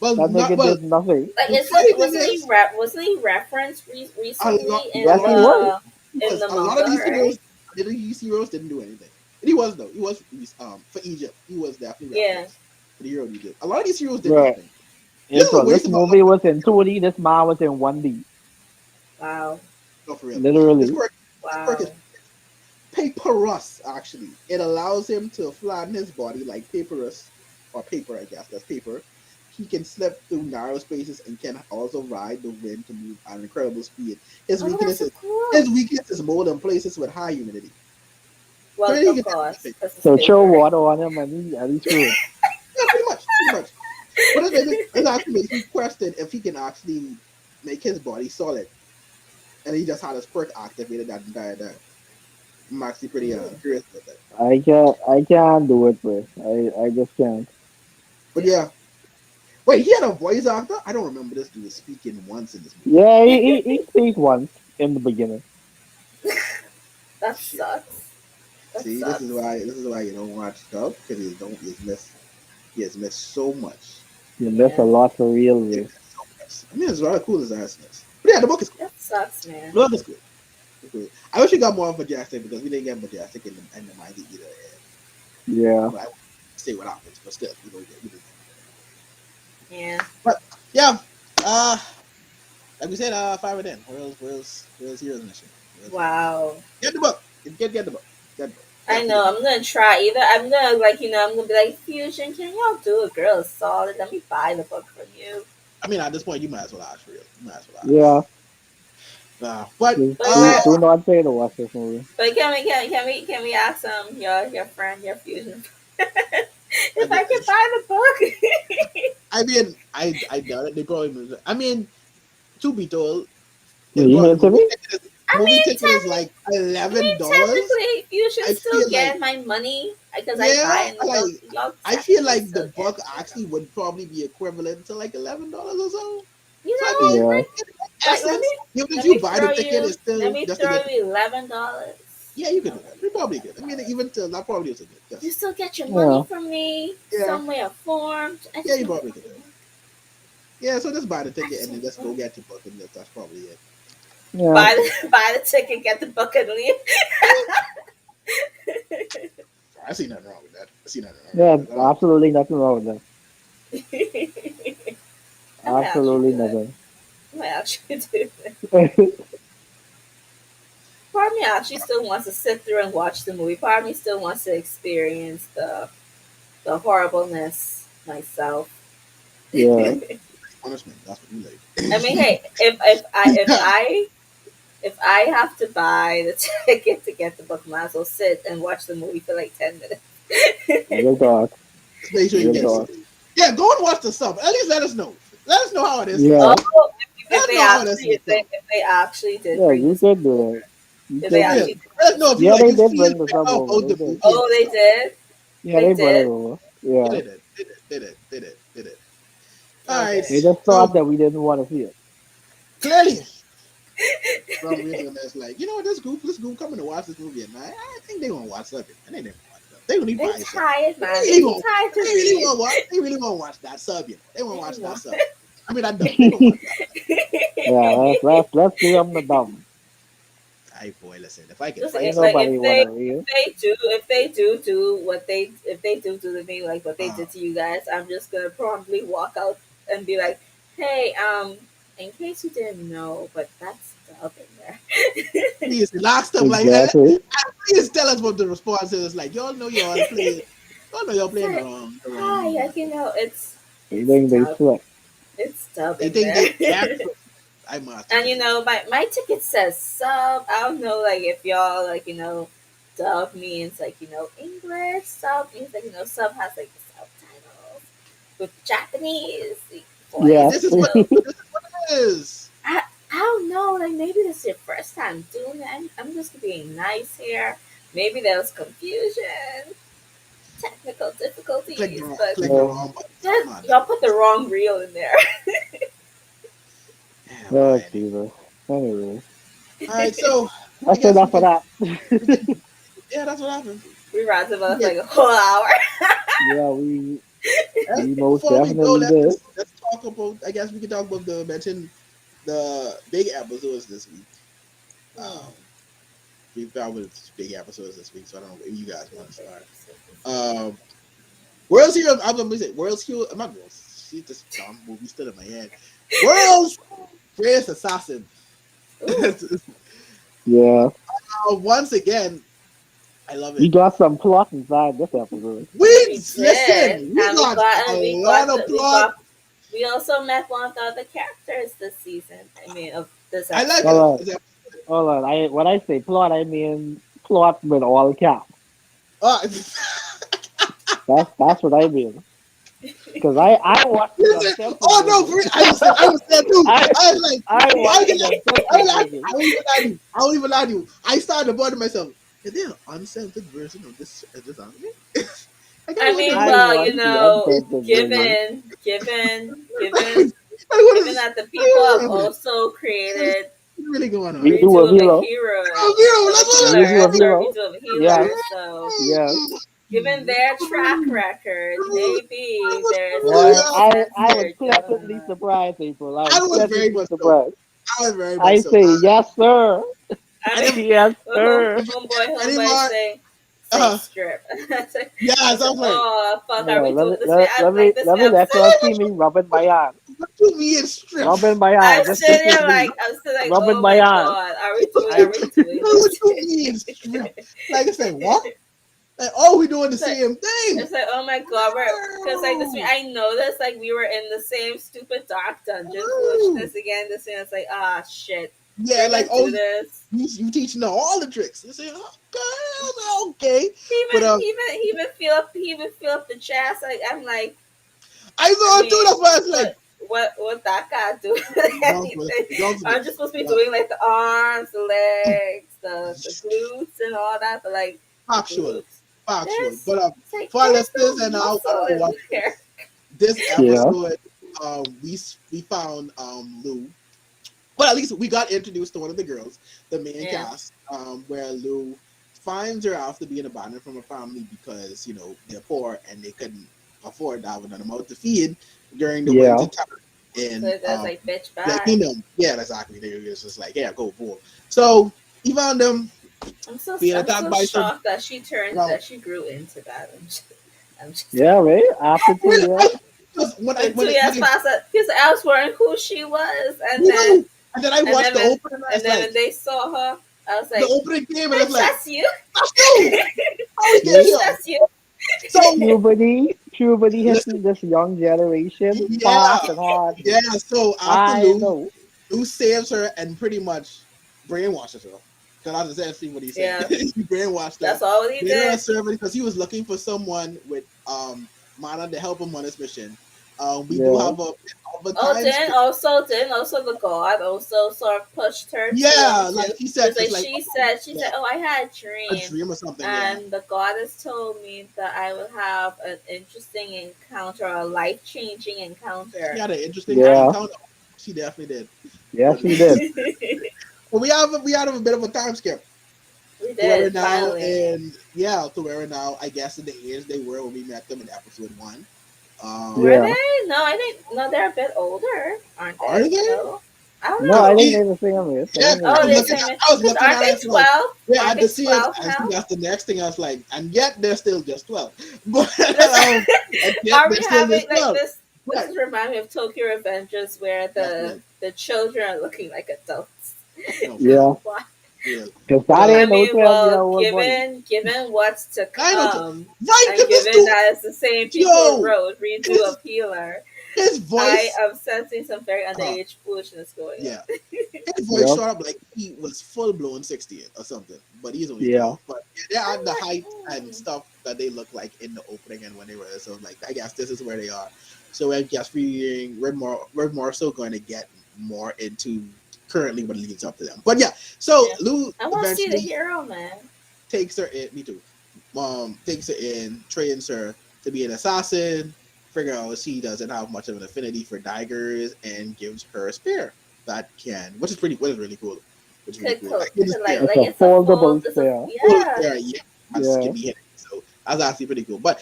Well, That not nigga well. did nothing. Like, The isn't funny thing wasn't he is, wasn't he referenced a lot, recently a Yes, lot he of these was. he in was the a lot manga, of these right? heroes. These heroes didn't do anything. And he was for Egypt. He was definitely Yeah. referenced for the hero in Egypt. A lot of these heroes did Right. nothing. This is a April, this waste of a lot movie of was in 2D. This man was in 1D. Wow. no, for real. His Literally. quirk, his quirk is Wow. paperous. Actually, it allows him to flatten his body like paperous or paper. I guess that's paper. He can slip through narrow spaces and can also ride the wind to move at an incredible speed. His Oh, that's weakness so is cool. his weakness is mold in places with high humidity. So Well, he of can definitely course, fix. because it's So chill paper. water on him and he's screwed. Yeah, pretty much, pretty much. But it actually makes me question if he can actually make his body solid, and he just had his quirk activated that entire time. I'm actually pretty Ooh. curious about that. I can't do it, bro. I just can't. But yeah, wait, he had a voice actor. I don't remember this dude speaking once in this movie. Yeah, he speak once in the beginning. That Shit. sucks. That See, this is sucks. why this is why you don't watch stuff because he has missed so much. You miss a Yeah. lot for real, He bro. missed so much. I mean, it's rather cool as ass. But yeah, the book is cool. That sucks, man. The book is cool. It's cool. I wish we got more of Majestic because we didn't get Majestic in the manga either. Yeah. But I would say what happens, but still, we don't get that. Yeah. But yeah, uh, like we said, 5 or 10. Where's Heroes Mission? Where's Heroes Mission? Wow. Get the book. Get the book. Get the book. I Definitely know. get the I'm gonna try either. I'm gonna I'm gonna be like, Fusion. Can y'all do a girl a solid? Let me buy the book from you. I mean, at this point, you might as well ask for real. You might as well ask. Yeah. But But can Do not pay to watch this movie. can we ask your friend, your Fusion, I if mean, I can buy the book? I doubt it. They probably. I mean, to be told, his You brother hear to me? I movie mean, ticket is like $11. technically, you should I still feel like get my money because I yeah, buy in the like book. Y'all I feel technically like the still get book actually would probably be equivalent to like $11 or so. you So I know, mean, Yeah. in like essence, even if let you me buy the throw ticket, you it's still let me just to throw get the you $11. yeah, you could No, do that. You probably could. I mean, even to that probably is a good. you Yes. still get your money Yeah. from me Yeah. some way or form. I Yeah, just you want probably the could do fucking that. book. Yeah, so just buy the I ticket just and then want the just go book. get your book, and that's probably it. Yeah, buy the ticket, get the book, and leave. I see nothing wrong with that. I see nothing wrong yeah, with that at all. absolutely nothing wrong with I that. might actually Absolutely do it. nothing. I might actually do it. Part of me actually still wants to sit through and watch the movie. Part of me still wants to experience the horribleness myself. Yeah, Punishment. That's what you like. I mean, hey, if I have to buy the ticket to get the book, might as well sit and watch the movie for like 10 minutes. real talk, Just make sure you real get talk. something. Yeah, go and watch the sub. At least let us know. Let us know how it is for you. Yeah, Oh, Let us know how it is for yourself. if they actually did yeah, bring you this could movie do over, it. You if they could do Yeah. it. actually did Let us bring know this if you Yeah, movie like they you over. did feel bring the sub over. about They the did. movie and Oh, the they sub. did. Yeah, They they brought it did. over. Yeah, Yeah, they did. All right. they Okay. just So thought that we didn't want to see it. clearly, some reason that's like, you know what, this group coming to watch this movie at night. I think they gonna watch something. And they didn't watch something. They gonna need to They buy something. tired, They man. They really too want tired to they really read. want to watch they really want to watch that sub, you know. They want to They watch that want. sub. I mean that dub. They gonna watch that. Yeah, let's give them the dumb. Hey boy, listen, if I can Just find Ain't like something. nobody wanna read. if they do what they if they do to me like what they Uh, did to you guys, I'm just gonna probably walk out and be like, hey, in case you didn't know, but that's the up in there. please, the last stuff like Exactly. please tell us what the response is. Like y'all know y'all playing, y'all know y'all It's playing like, the wrong hi, movie. like you know, They it's think they dub, slick. it's dub They in think there. they capture. I must And tell you you. know, my ticket says sub. I don't know, like if y'all like dub means like English. Sub means like sub has like the subtitles with Japanese voice. Yeah. This is what this is what it is. I don't know. Like maybe this is your first time doing it. I'm just being nice here. Maybe there was confusion, technical difficulties, but Click the Yeah. wrong button. Something just like that. y'all put the wrong reel in there. Yeah, Oh, boy. Anyway. Jesus. Anyway, All right, so I that's guess enough of that. we can yeah, that's what happened. We ranted We about get like a whole hour. Yeah, we most before we go, definitely did. let's talk about. I guess we can talk about the mention the big episodes this week. Hmm. Um, we found with big episodes this week, so I don't know where you guys want to start. Okay. Um, World's Hero. I'm gonna say World's Hero. I'm not World's. See this dumb movie still in my head. World's Greatest Assassin. Ooh, Yeah, Once again, I love we it. got some plot inside this episode. We we did, listen. We and got a lot of plot. we also met one of the other characters this season. I mean, of this I like episode. Hold on, it. hold on. When I say plot, I mean plot with all caps. Uh, That's what I mean. Cause I watched the listen. uncensored Oh no, version. I was there too. I I was like, I I watched was the like, I uncensored was like, I version. won't even lie to you. I won't even lie to you. I started to bother myself. Is there an uncensored version of this anime? I kind I of wonder mean, what. I well, watched the uncensored version. given that the people have also What's created really going on here? Redo redo of of a Hero. hero, Oh, Vero, of a that's what Redo healer, of so a Hero. redo of a Yes, healer. So, yes. given their track record, I maybe was there's Boy, really, I was uncensored. pleasantly surprised, April. I I was was very pleasantly much so. surprised. I was very much I so. say yes, sir. I I mean, didn't Yes, sir. if homeboy anymore. say Uh, strip. yeah, I said, sounds like. oh fuck, are No, we doing this way? I'm like this let way. me let y'all see me rubbing What, my hand. what you mean strip? Rubbing my I'm hand. Just sitting picture there me I'm still like, rubbing oh my my hand. god, I are we doing What this? you mean strip? Like I said, what? Like, oh, we doing the It's like same thing. it's like, oh my god, we're because like this Oh, I noticed like we were in the same stupid dark dungeon oh. foolishness again. This thing it's like, ah shit. Yeah, We're like gonna oh, do this. you teaching her all the tricks. You say, okay, but He even feel up the chest. Like I'm like, I I saw it too. mean, That's why I was like, what that guy do? the dogs will I'm get just supposed to be you. doing like the arms, the legs, the glutes and all that, but like the Factual, glutes. factual. There's But it's like for our there's listeners no and muscle our in watchers, there. this yeah. episode, we found Lou. Well, at least we got introduced to one of the girls, the main Yeah. cast, where Lou finds her after being abandoned from a family because they're poor and they couldn't afford to have another mouth to feed during the Yeah. winter time. in So there's like bitch their bad. kingdom. Yeah, exactly. They was just like, yeah, go boom. So he found them being I'm attacked so by some. shocked that she turned Well, that she grew into that. I'm just Yeah, right. After two really, years. because when I when 2 years when I passed, because I was wondering who she was, you know, and then I watched the opening, and I and was then like, when they saw her, I was the like, opening came, and I was "Bitch, like, that's you, that's you. How we get See, bitch, here? that's you." So puberty listen, hitting this young generation yeah, fast and hard. yeah. So after I know. Lou saves her and pretty much brainwashes her. Because I just said, see what he said. Yeah, He brainwashed her, that's all he made her a did. servant because he was looking for someone with mana to help him on his mission. We do Yeah. have a bit of a Oh, time skip. then also the god also sort of pushed her Yeah, like into he because said, just like like oh, she yeah, said, "Oh, I had a a dream, dream or something. Yeah, and the goddess told me that I would have an interesting encounter, a life changing she encounter." had an interesting Yeah. encounter. She definitely did. Yeah, But she did. but we have a bit of a time skip We to where we're did now finally. in yeah to where we're now. I guess in the age they were when we met them in episode one. Were Yeah. they? No, I think no. They're a bit older, aren't Are they? they? No, I don't No, Cause I know. think he, they're the same age. I yeah, think 'cause they're Oh, the they're same the age. same. I was Because looking aren't at they it like, 12? yeah, I Aren't had to they see it. 12 I think now? that's the next thing. I was like, and yet they're still just 12. But Listen, and yet are they're we still having just like 12. this? This Right. is remind me of Tokyo Revengers, where Definitely. the children are looking like adults. No, for real. Yeah. Why? For real. Because that Because I ain't no mean, 12-year well, old buddy. given what's to I don't come, right, and because this given dude, that it's the same people who yo, wrote Redo his of Healer, his I voice, am sensing some very uh, underage foolishness going yeah. on. His voice Yeah. shot up like he was full blown 60 or something, but he's only Yeah. 12. But they I'm had the like, height and stuff that they look like in the opening and when they were so like I guess this is where they are. So I guess we're more so going to get more into currently what leads up to them. But yeah, so yeah, Lou I want to see the eventually hero, man. takes her in. Me too. Takes her in, trains her to be an assassin. Figure out she doesn't have much of an affinity for daggers, and gives her a spear that can, which is really cool. Which is really cool. Like it's a spear, It's Like a it's a full, foldable it's a spare. full yeah, spear, yeah, as can Yeah. be hit. So that's actually pretty cool. But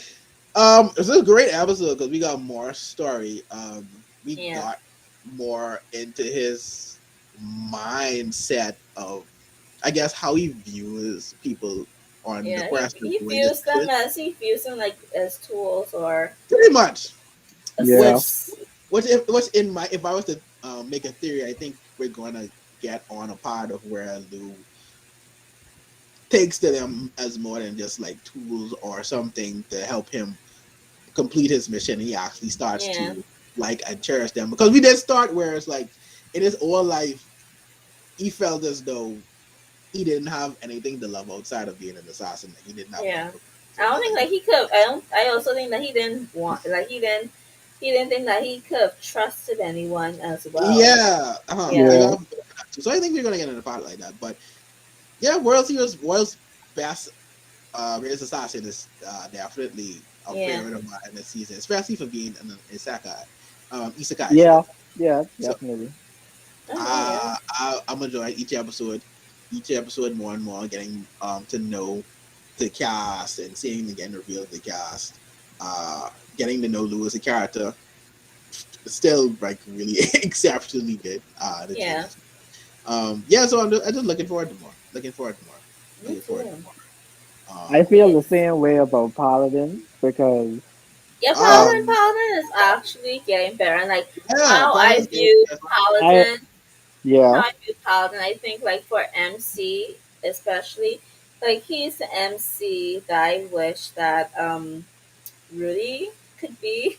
it's a great episode because we got more story. We yeah, got more into his mindset of I guess how he views people on the yeah. quest of He doing this views them mission. as like as tools or Pretty much. Yeah. Which assists. which in my if I was to make a theory, I think we're gonna get on a part of where Lou takes to them as more than just like tools or something to help him complete his mission. He actually starts Yeah, to like and cherish them because we did start where it's like in his whole life he felt as though he didn't have anything to love outside of being an assassin. Like, he didn't have love yeah. for I don't that. think Like like he could. I don't. I also think that he didn't want like he didn't think that he could have trusted anyone as well. yeah, Yeah, you Yeah. have so I think we're gonna get in a part like that. But yeah, World's best race assassin is definitely a yeah. favorite of mine this season, especially for being an isekai, should I Yeah. say. Yeah. So Definitely. Oh yeah, I'm enjoying each episode more and more, getting to know the cast and seeing again reveal the cast, getting to know Lou as a character. Still like really exceptionally good. It's yeah. really yeah. So I'm just looking forward to more. Looking forward to more. Me Looking forward to too. more. I feel the Yes. same way about Paladin because Yeah, Uh, um Paladin is actually getting better, and like yeah, how I Paula's good view as well. I Paladin, yeah. I think like for MC especially, like he's the MC that I wish that Rudy could be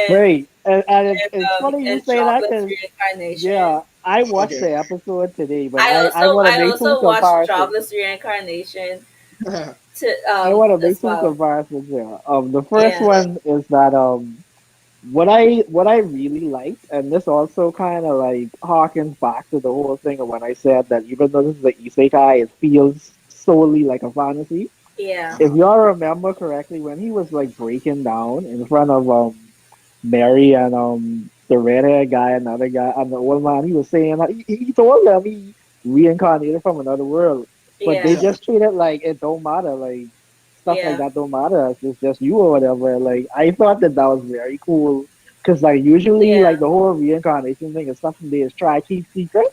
Right. And it's funny you in say that Jobless because Reincarnation. yeah, I watched Okay. the episode today, but I want to I make some also watched comparisons. Jobless Reincarnation to I want to make as some well. comparisons here. The first Yeah, one is that what I really liked, and this also kind of like harkens back to the whole thing of when I said that even though this is an isekai, it feels solely like a fantasy. yeah, If y'all remember correctly, when he was like breaking down in front of Mary and the red haired guy, another guy, and the old man, he was saying like, he told them he reincarnated from another world, but they yeah, Yeah. just treat it like it don't matter, like stuff like yeah. that don't matter. It's just you or whatever. Like I thought that was very cool Because like usually Yeah. like the whole reincarnation thing is something they just try to keep secret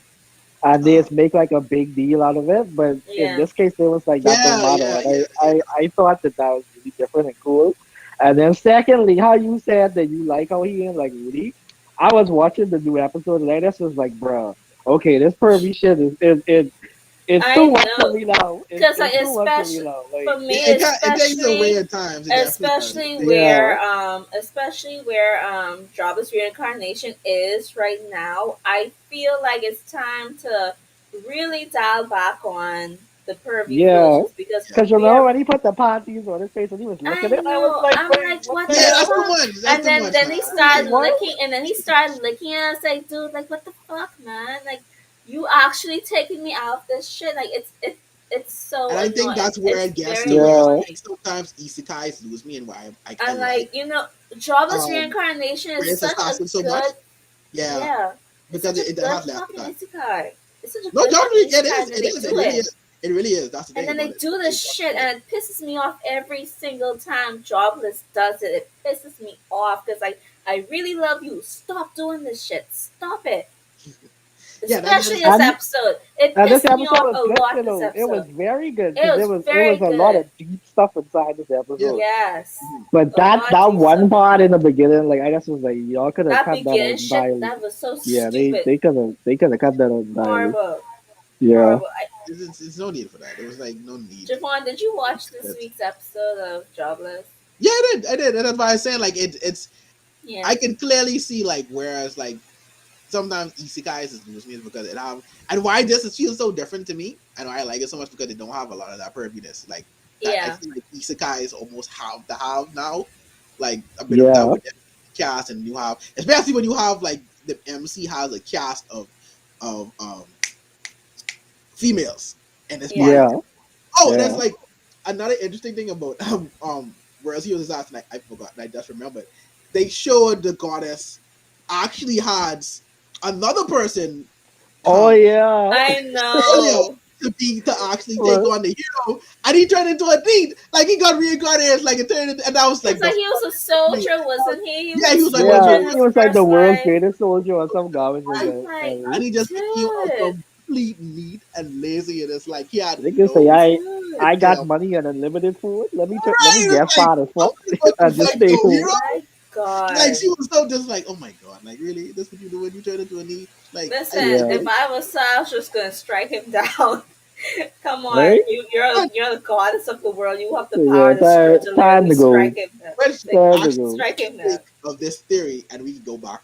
and they Uh, just make like a big deal out of it. But in Yeah. this case, it was like that don't yeah, matter, yeah, and yeah, I thought that that was really different and cool. And then secondly, how you said that you like how he ain't like Rudy. I was watching the new episode and I just was like, bruh, okay, this pervy shit it's too I much for know. me now. Because like It's too much for me especially now. for Like, me, it takes away at times. It definitely does. It takes yeah, especially where Jabba's reincarnation is right now, I feel like it's time to really dial back on the pervy yeah. foolishness because yeah, Cause you we remember are. when he put the panties on his face and he was I licking it, I was know. like, I'm wait, like, what what the the yeah. That's hell? too fuck? much. That's And too then much, then man. he I Like, started can't. what? licking, and then he started licking, and I was like, dude, like, what the fuck, man? Like, you actually taking me out of this shit? Like, it's so And I think annoying. that's where It's it gets very to where Yeah, like annoying. sometimes isekais lose me and why I And like like, Jabba's um reincarnation is Prince such a Assassin so much. good, Yeah, yeah, it's because such a it good has left fucking that. isekai. It's such a No, good John fucking Wick, it isekai is. that It they is. It do really it. is. It really is. That's the And thing then they about it. do this It's John shit, Wick. and it pisses me off every single time Jobless does it. It pisses me off because I really love you. Stop doing this shit. Stop it. Yeah, that Especially is. this and episode. It this pissed me episode off was a good, lot you this know. It was episode. very good It because was it very was a lot good. of deep stuff inside this episode. Yes. Mhm. But A lot of that deep one stuff in part there. in the beginning, like I just was like, y'all could have That cut that out beginning shit, entirely. that was so Yeah, stupid. they could have cut that out entirely. Horrible. Yeah. Horrible. It's no need for that. There was like no need. Javon, did you watch this But, week's episode of Jobless? yeah, I did. I did. And that's why I was saying like it's. Yeah. I can clearly see like whereas like sometimes isekais is lose me is because it have and why this is feels so different to me and why I like it so much because they don't have a lot of that perviness like that I Yeah. feel like isekais almost have to have now like a bit of that Yeah. with the cast and you have especially when you have like the MC has a cast of females in this part Yeah. Yeah. oh Yeah. that's like another interesting thing about whereas he was assassin I forgot and I just remembered they showed the goddess actually had another person Oh um yeah. I earlier know. to actually take Well, on the hero, and he turned into a thief. Like he got reincarnated as like a turned into, and that was Because like the like he was a funniest thing. soldier, wasn't he? He was Yeah, a he was like one of soldier the yeah, in he his was like the first world's life. greatest soldier or some garbage like I'm that. like, and And he just became a dude, complete neat and lazy, and it's like he had they can say no dude. I idea. got money and unlimited food. Let me Right, get it's like fat as I'm fuck going and to just fight stay the home. hero. My Like God. she was so just like, oh my god, like really, this what you do when you turn into a neat? Like Listen, Yeah. if I was her, I was just gonna strike him down. Come on, Right? you're the goddess of the world. You have the Yeah, power to time literally to strike go. him down. which Like Time to actually go. strike him down. think of this theory, and we can go back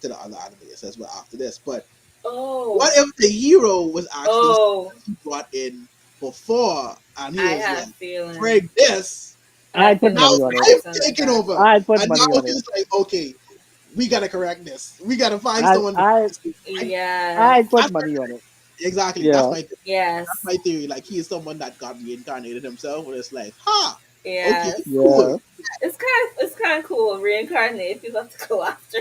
to the other anime as well after this. But Oh, what if the hero was actually oh, he brought in before, and he I was had a like, feeling. "Break this." I had a I'd put feeling it Now money was on it. I'm focused on taking that. over, I'd put and money now on it. he's like, "Okay, we gotta correct this. We gotta find I someone to I fix this." Yes, I'd put That's money on it. exactly Yeah. that's yes, my theory. Like he is someone that got reincarnated himself, and it's like, "Ha, okay, yes. cool." Yeah. It's kind of cool. Reincarnate. People have to go after.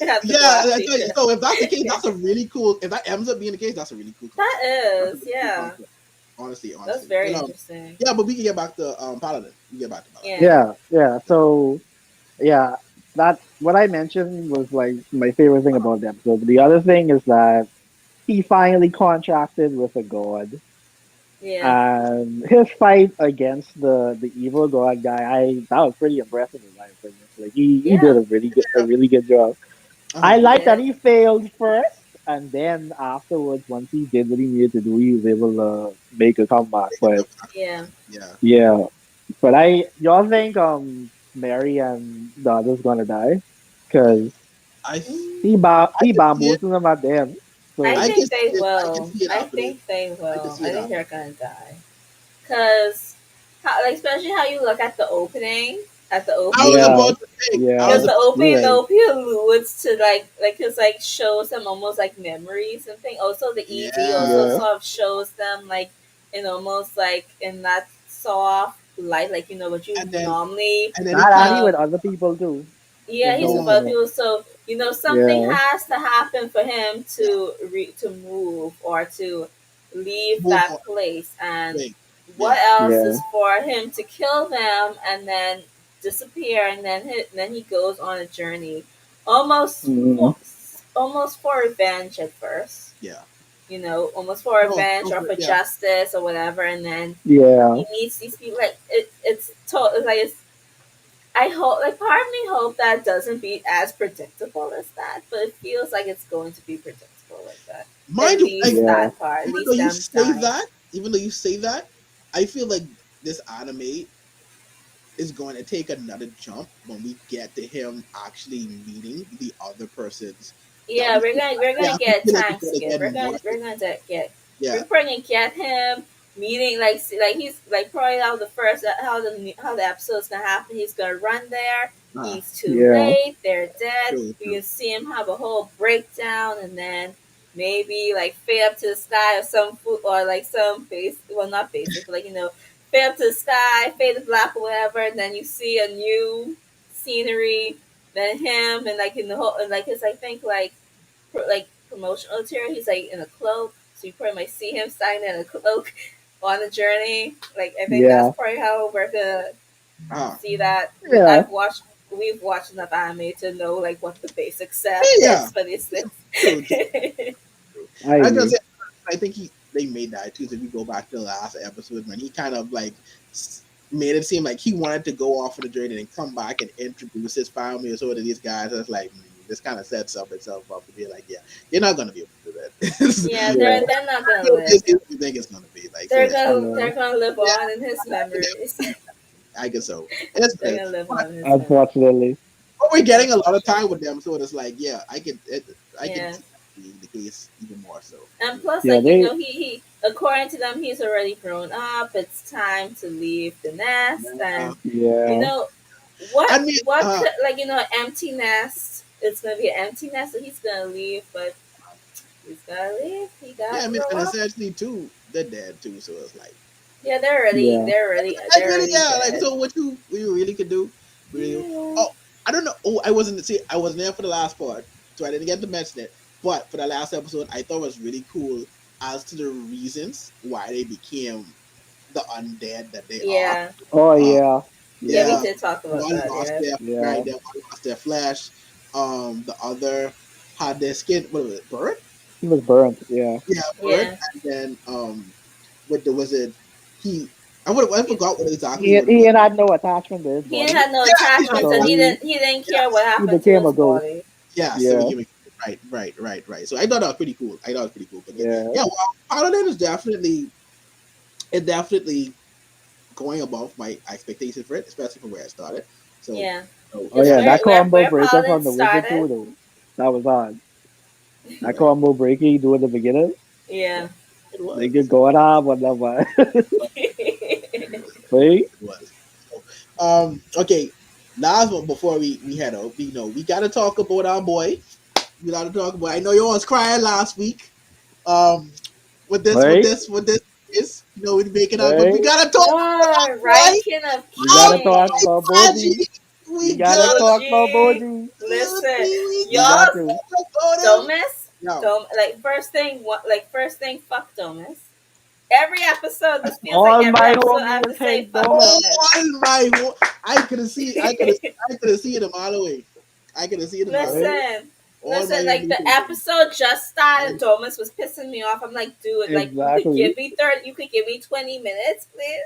Have to go Yeah, after I each tell you. other. So if that's the case, that's a really cool. If that ends up being the case, that's a really cool That concept. That's a is, really cool yeah. concept. Honestly, That's honestly. very But interesting. yeah, but we can get back to Paladin. We get back to Paladin. Yeah. Yeah. Yeah. So yeah, that what I mentioned was like my favorite thing about the episode. The other thing is that he finally contracted with a god. Yeah. And his fight against the evil god guy, I that was pretty impressive in my opinion. Like he did Yeah. a really good job. Uh I huh. He like that did. he failed first, and then afterwards, once he did what he needed to do, he was able to make a comeback. But Yeah. Yeah. yeah, but I y'all think Mary and the others gonna die? Cause I Mm, I he can see it. bamboozled them at the end. I I So can think they see it. I can will. see it I after this. think they I can will. see I it think after. they're gonna die. Cause, like, especially how you look at the opening, at the I was opening, yeah, about to say. I because was yeah, the about to opening, the say. opening alludes to cause like shows them almost like memories and thing. Also, the ED also Yeah. yeah. sort of shows them like in almost like in that soft light, like what you And then normally and then he Not kind Annie of with um other people too. yeah, Just he's don't, with you other oh know. people. So something Yeah, has to happen for him yeah to move or to leave move on that place. And thing. what Yeah. else yeah, is for him to kill them and then disappear, and then he goes on a journey, almost Hmm. for almost for revenge at first. Yeah. Almost for No, revenge no, or for yeah. justice or whatever, and then Yeah. he meets these people. Like it's like I hope, like, part of me hope that doesn't be as predictable as that, but it feels like it's going to be predictable like that. At Mind you, like least Yeah. that part, at even though least you them say dying. that, even though you say that, I feel like this anime is going to take another jump when we get to him actually meeting the other persons that Yeah, we we're see. gonna we're Yeah, gonna I get a feel like it's time going to skip. get We're more. gonna we're gonna get Yeah. we're gonna get him meeting, like he's like probably how the first how the episode's gonna happen. He's gonna run there. Uh, He's too Yeah. late. They're dead. true, We true. can see him have a whole breakdown, and then maybe like fade up to the sky or some food or like some base. Well, not basic, but like fade up to the sky, fade to black or whatever, and then you see a new scenery. Then him and like in the whole and like his I think like promotional material. He's like in a cloak, so you probably might see him standing in a cloak on the journey. Like I think that's Yeah. probably how we're gonna Ah, see that. Yeah. We've watched enough anime to know like what the basic set yeah, is for these things. true, true, true. I I was gonna agree. say, I think they made that too. So if we go back to the last episode when he kind of like made it seem like he wanted to go off on a journey and come back and introduce his family or so to these guys. It's like this kind of sets up itself up to be like, yeah, you're not gonna be able to do Yeah, that. Yeah. they're not gonna You live. think it's gonna be like so? Yeah. They're gonna live Yeah, on in his memories. I guess so. And that's They're good. gonna live But, on in his memories. Unfortunately. but we're getting a lot of time with Unfortunately. them, so it's like, yeah, I can Yeah. see that being the case even more so. And plus, Yeah. like They. he according to them, he's already grown up. It's time to leave the nest, Uh, and you Yeah. know I mean, what could like empty nest. It's gonna be an empty nest, so he's gonna leave, but he's gotta leave. He yeah, I gotta mean, grow and up. essentially too, they're dead too, so it's like. Yeah, Yeah. Like they're really, already yeah. Like dead. so, what you really could do? Really? Yeah. Oh, I don't know. Oh, I wasn't see. I wasn't there for the last part, so I didn't get to mention it. But for the last episode, I thought it was really cool as to the reasons why they became the undead that they are. Yeah. Oh Uh, yeah. Yeah, we Yeah. yeah, did talk about one that. lost Yeah. their right. Yeah. One lost their flesh. The other had their skin. What was it? Burnt? He was burnt. Yeah. Yeah, burnt. Yeah. And then what the was it? He I He, forgot what exactly He what it he was. had no attachment to his he body, had no Yeah, yeah, attachments, and so he didn't care what he happened to became his a ghost. body. yeah. So we Yeah. can right. So I thought that was pretty cool. I thought it was pretty cool. But yeah, Yeah. yeah. Well, Paladin is definitely going above my expectations for it, especially from where I started. So, Yeah. so Oh Because yeah. yeah, That combo where breaker Paladin from the wizard started. too though. That was on. That right. combo breaker he do in the beginning. Yeah. Yeah, it They get was. going on whatever. See? It was. So, okay. Last one before we head out, we gotta talk about our boy. We gotta talk about. I know you all was crying last week. Um, Right? with this is we make it out, but we Right? gotta talk Ah, about right, King of We gotta talk our King. about boy Boji. Kaji. We We gotta gotta talk about Boji. Boji. Listen, we We gotta got y'all, to. talk about him. Domus, No, first thing, fuck Domus. Every episode, this feels like All every my episode I have to homies say hate fuck Domus. oh Domus. my! I could have seen him all the way. I could have seen him all the way. Right? Listen, All my like homies the hate him. episode just started. Domus was pissing me off. I'm like, dude, like Exactly. you could give me 20 minutes, please.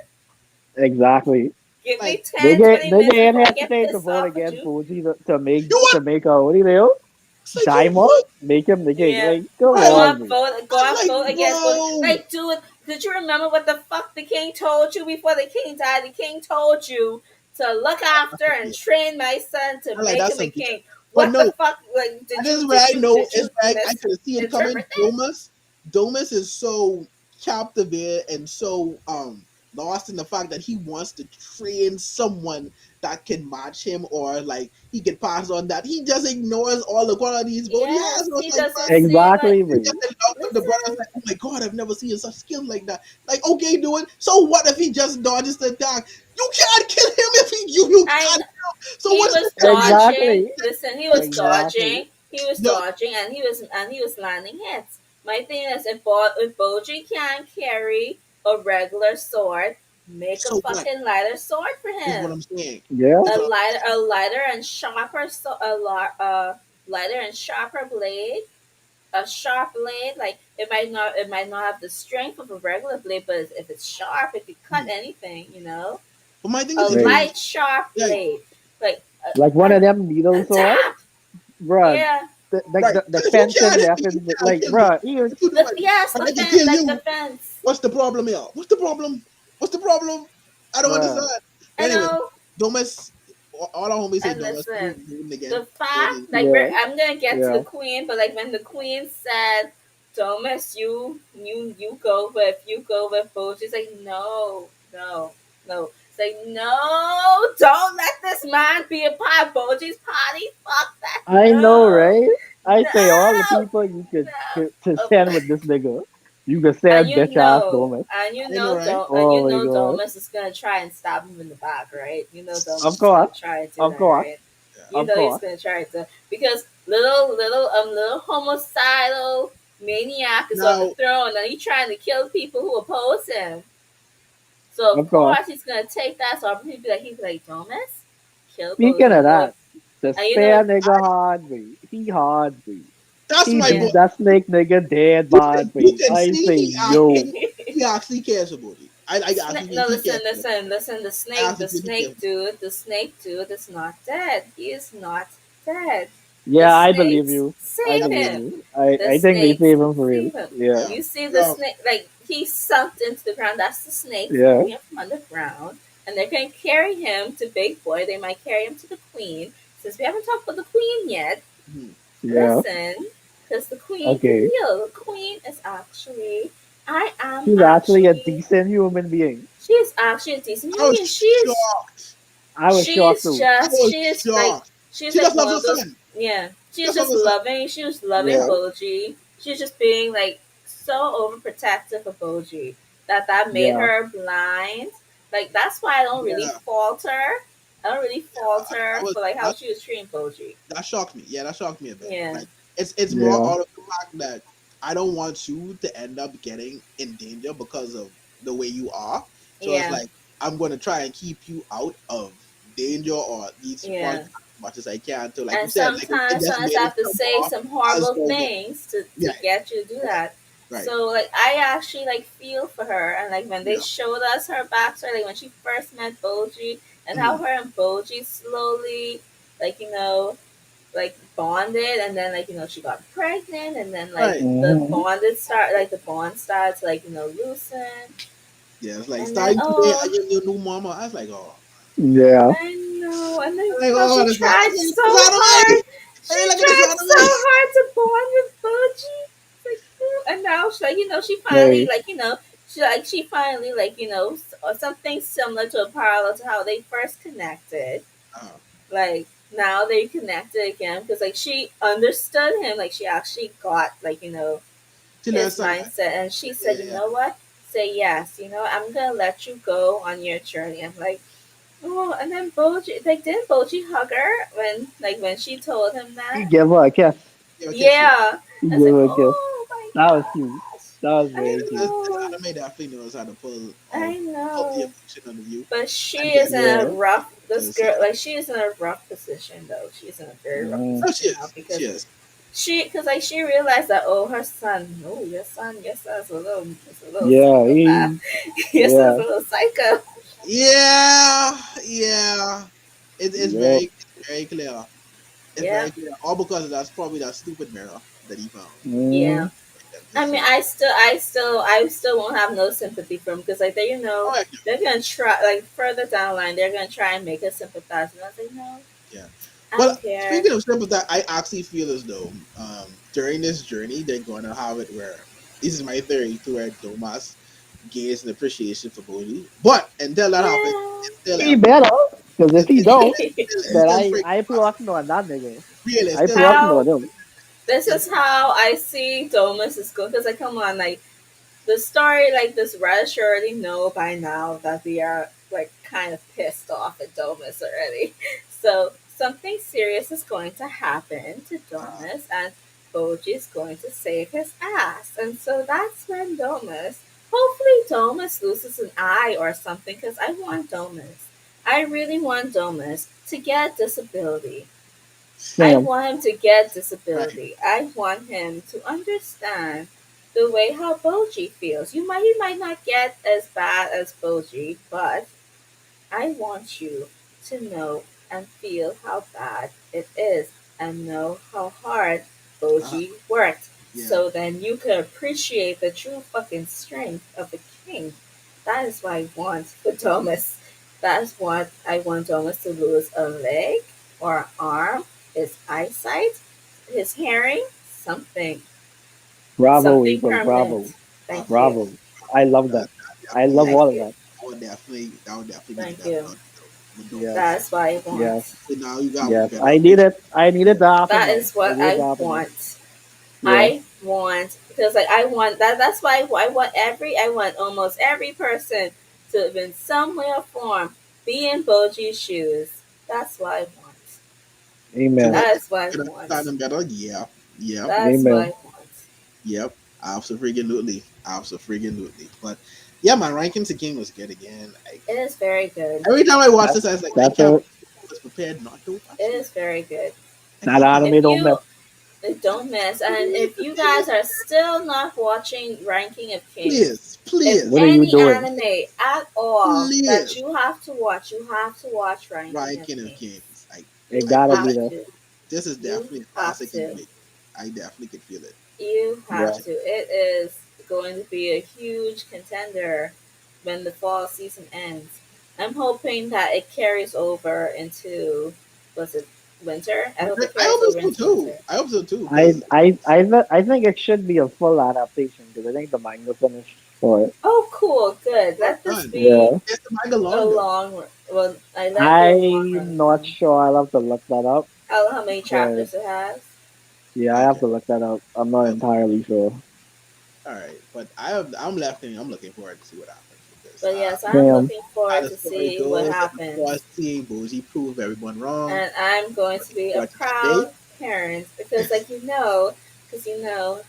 Exactly. Give me Like 10, They 20 minutes ain't before I get hesitate to pissed vote off with against you. Boji you want? to make a what do you know? It's like Dime up, what? make him the king. Yeah. Like, come Right? on, me. Go I'm on, like, vote against vote. bro. Like, dude, did you remember what the fuck the king told you before the king died? The king told you to look after and Yeah. train my son to I'm like, make that's him a some BS. king. But What the no, fuck? Like, and this is where I know did it's you like I could have seen it coming. misinterpret that? Domus is so captivated and so lost in the fact that he wants to train someone that can match him or like he can pass on that. He just ignores all the qualities Bodhi has. Yes, So it's he like, doesn't man, see like. Exactly, he's me. just in love with the brother. It's Listen, like, oh my god, I've never seen such skill like that. Like, okay, do it. So what if he just dodges the attack? You can't kill him if you I can't. So he what's was the point? dodging. Exactly. Listen, Exactly. he was No, dodging, and he was landing hits. My thing is, if Boji can't carry a regular sword, Make a So what? fucking lighter sword for Is what him. I'm saying. Yeah. That's what A lighter and sharper, lighter and sharper blade. A sharp blade, like it might not have the strength of a regular blade, but if it's sharp, it could cut hmm. anything. You know, But my thing a is, if Right. you light sharp like blade, like Like one a, of them needle a swords, tap. bruh. Yeah, Like right, the if you fencing can't hit me, you weapons, can't like kill me. bruh, even If you do the it, yes, and the I can fence, kill like the you, fence. what's the problem here? What's the problem? What's the problem? I don't bruh. understand. I But anyway, know. Domus, all our homies say And Domus listen, voting again. the fact, Voting. like, Yeah, I'm gonna get to the yeah. queen, but like when the queen said, "Thomas, you go with Bo," she's like, "No, no, no." It's like, "No, don't let this man be a part of Boji's party. Fuck that. I know, No, right? I say all the no, people you could no." to Oh, send with this nigga, you could send bitch ass Gomez. I know, right? And Oh my god. Domus is gonna try and stab him in the back, right? You know Of Domus is gonna course, try to do of that, course, right? Yeah. You of know he's course, gonna try to, because little homicidal maniac is on the Now, throne and he's trying to kill people who oppose him. So of of course. course he's gonna take that so he'd be like, Thomas, kill Speaking Boji, of you know, that, the and you know, spare nigga hard way. He hard way. that's He my yeah. boy. beat that snake nigga dead bad You way. can I see say yo. he actually cares about it. I actually think No, he cares about it. listen. I actually think he cares. The snake dude is not dead. He is not dead. The Yeah, I believe snakes you. I save believe him. you. The I think they snakes save him for real. save him. Yeah, Yeah. You see the So, snake, like he sunk into the ground. That's the snakes yeah, moving up from underground, and they're going to carry him to Big Boy. They might carry him to the Queen. Since we haven't talked about the Queen yet, hmm. yeah. listen, because the Queen Okay. reveal. The Queen is actually, I am She's actually a actually decent human being. she is actually a decent I was human. shocked. I was shocked too. I was shocked. She's She like just one loves her of those, son. yeah. She just loves her son. She was loving Yeah, Yeah. Boji. She was just being like so overprotective of Boji that made yeah. her blind. Like that's why I don't really Yeah. fault her. I don't really fault I her was for like how that she was treating Boji. that shocked me. Yeah, that shocked me a bit. Yeah. Like it's more Yeah. out of the fact that I don't want you to end up getting in danger because of the way you are. So it's Yeah. like I'm gonna try and keep you out of danger or at least point Yeah. as much as I can. To like you And said, like it just sometimes made I it have to come say off some as horrible though things yeah, to get you to do right, that. right, So like I actually like feel for her, and like when they yeah. showed us her backstory, like when she first met Boji, and how Mhm. her and Boji slowly, like like bonded, and then like she got pregnant, and then like Right. Hmm. the bond starts like loosen, Yeah, it's like and then starting today. I get your new mama. I was like, oh, Yeah. I know, and then I'm like, she oh, tried this so is hard. anime. I She mean, look at this tried so anime. hard to bond with Boji. It's like, and now she like she finally Hey. like she finally like something similar to a parallel to how they first connected. Oh, Like now they connected again because like she understood him. Like she actually got like she learned his something. mindset, and she Yeah, said, "You yeah. know what? Say yes. I'm gonna let you go on your journey." I'm like, oh, and then Boji, like, didn't Boji hug her when she told him He that? gave her a kiss. Give a kiss. Yeah. Yeah, He I was gave like, her a kiss. oh my That was cute. gosh, That was I very cute. This know, anime definitely knows how to I pull the know. emotion out of you But she and get is in you a Yeah. rough. to This see girl, it. like, she is in a rough position though. She's in a very rough Mm. Oh, she position now is. She because is. because like she realized that her son, your son's a little Yeah. psychopath. He. Your son's Yeah. a little psycho. Yeah, yeah. Yep. It's very clear. It's Yeah, very clear. All because of that's probably that stupid mirror that he found. yeah. Mm. I It's mean, just, I still won't have no sympathy for him because, like, oh yeah, they're gonna try, like, further down the line, they're gonna try and make us sympathize. And I was like, no, yeah. I Well, don't care. speaking of sympathy, I actually feel as though during this journey they're going to have it where this is my theory to where Domas gains an appreciation for Bodhi, but until that happens, Yeah. it's still He better. Because if he don't, it's then still I freaking possible. plotting on that nigga. Really, I it's plotting How on him. this still is how I see Domus is going because, like, come on, like, the story, like, this Rush already know by now that we are like kind of pissed off at Domus already. So something serious is going to happen to uh, Domus, and Boji is going to save his ass. And so that's when Domus Hopefully, Domus loses an eye or something because I want Domus. I really want Domus to get disability. I Same. want him to get Right. disability. I want him to understand the way how Boji feels. He might not get as bad as Boji, but I want you to know and feel how bad it is and know how hard Uh, Boji worked. yeah. So then you can appreciate the true fucking strength of the king. That is what I want for Thomas. That is what I want Thomas to lose a leg or an arm, his eyesight, his hearing, something. Bravo, Something April. Bravo. permanent. Thank you. Bravo. I love That that. I love definitely, Thank all of you. that. that would definitely be the Thank best you. outcome. With Domus. Yes. That's what I Yes. want. So now you got Yes. better I need options. it. I needed to happen That now. is I what needed to I happen now. want. Yeah. I want because like I want that. That's why I want almost every person to in some way or form be in Boji's shoes. That's what I want. To Amen. what That's what I to understand want. them better? Yeah. Yep. That's what I Amen. want. Yep. Absolutely. Absolutely. But yeah, my rankings again was good again. Like It is very good. every time I watch That, this, I was like, I that's can't a believe I was prepared not to watch It this. is very good. I that can't believe anime If don't you miss. don't miss, I and believe if the you thing guys is are still not watching Ranking of Kings, please, if What please, are you any doing? anime at all that please. you have to watch Ranking of Ranking of Kings. Kings. It You I gotta feel be have like there. to. this is You definitely a have classic in the to. making. I definitely could feel it. You Yeah. have to. It is going to be a huge contender when the fall season ends. I'm hoping that it carries over into, was it winter? I hope it I carries hope over so into too. winter. I hope so too, I because I I I think it should be a full adaptation because I think the manga finished for it. Oh, cool, good. well Let this done. be Yeah. It's the manga a long though. long. Well, I let it be a long I'm run not then. sure. I'll have to look that up. I don't know how many But chapters it has. yeah, I have Okay. to look that up. I'm not Okay. entirely sure. All right. But I'm looking forward to see what happens with this. But yes, I'm Damn. looking How forward the to story see what goes, and of happens. course seeing Bougie prove everyone wrong. And I'm going to Looking be a forward to that day. proud parent because, because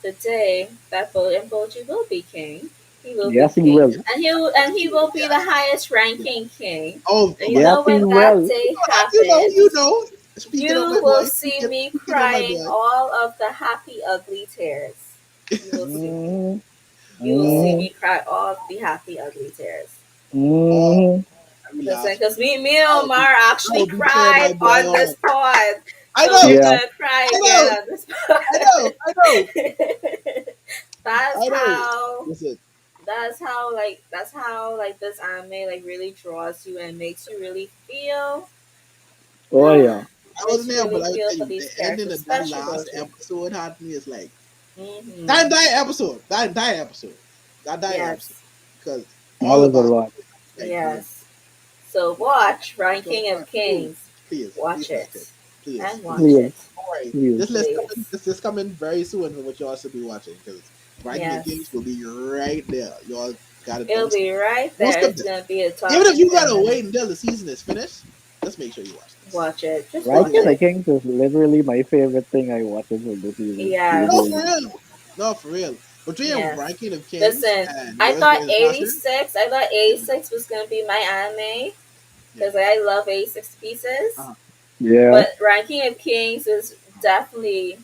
the day that Boji will be king, he will be Yes, he king, will. and he will be the Yes. highest Yeah. ranking king. And Oh, you Yes, know he when that will. day you happens, know. Speaking of my you will boy, see me speaking of my crying boy. all of the happy ugly tears. You will see me. hmm You will see Oh, hmm me cry all of the happy ugly tears. oh, hmm every Listen, last because one. me and I'll be, Omar actually I'll be cheering cried my boy on on. this pod. I So know, we're Yeah. gonna cry I again know, on this pod. I know, I know, that's I know. how Listen, that's how like this anime like really draws you and makes you really feel Oh yeah. I makes wasn't you there, really but I would feel tell for you the these ending characters, of that especially last Boji. episode had me. It's like Hmm. that entire episode, that entire episode, Yes. because That all was a about lot. like brilliant. Yes. So watch So, Ranking of please, Kings. please Watch watch it, it. please, And watch please. Please. it. Don't worry, Please. Please. this list coming very soon for what y'all should be watching because Ranking of Kings Yes. will be right there. Y'all got it It'll done. So be right most there. of It's this, gonna be a top even if you gotta contender. wait until the season is finished, just make sure you watch this. Watch it. Just Right watch King Really, of it. Kings is literally my favorite thing I watch in the season. no, Yes. for Literally. real. No, for real. Between Yes. Ranking of Kings Listen, and I World's thought Greatest Master, 86. I thought yeah, 86 was gonna be my anime yeah, because I love 86 pieces. uh-huh, Yeah. But Ranking of Kings is definitely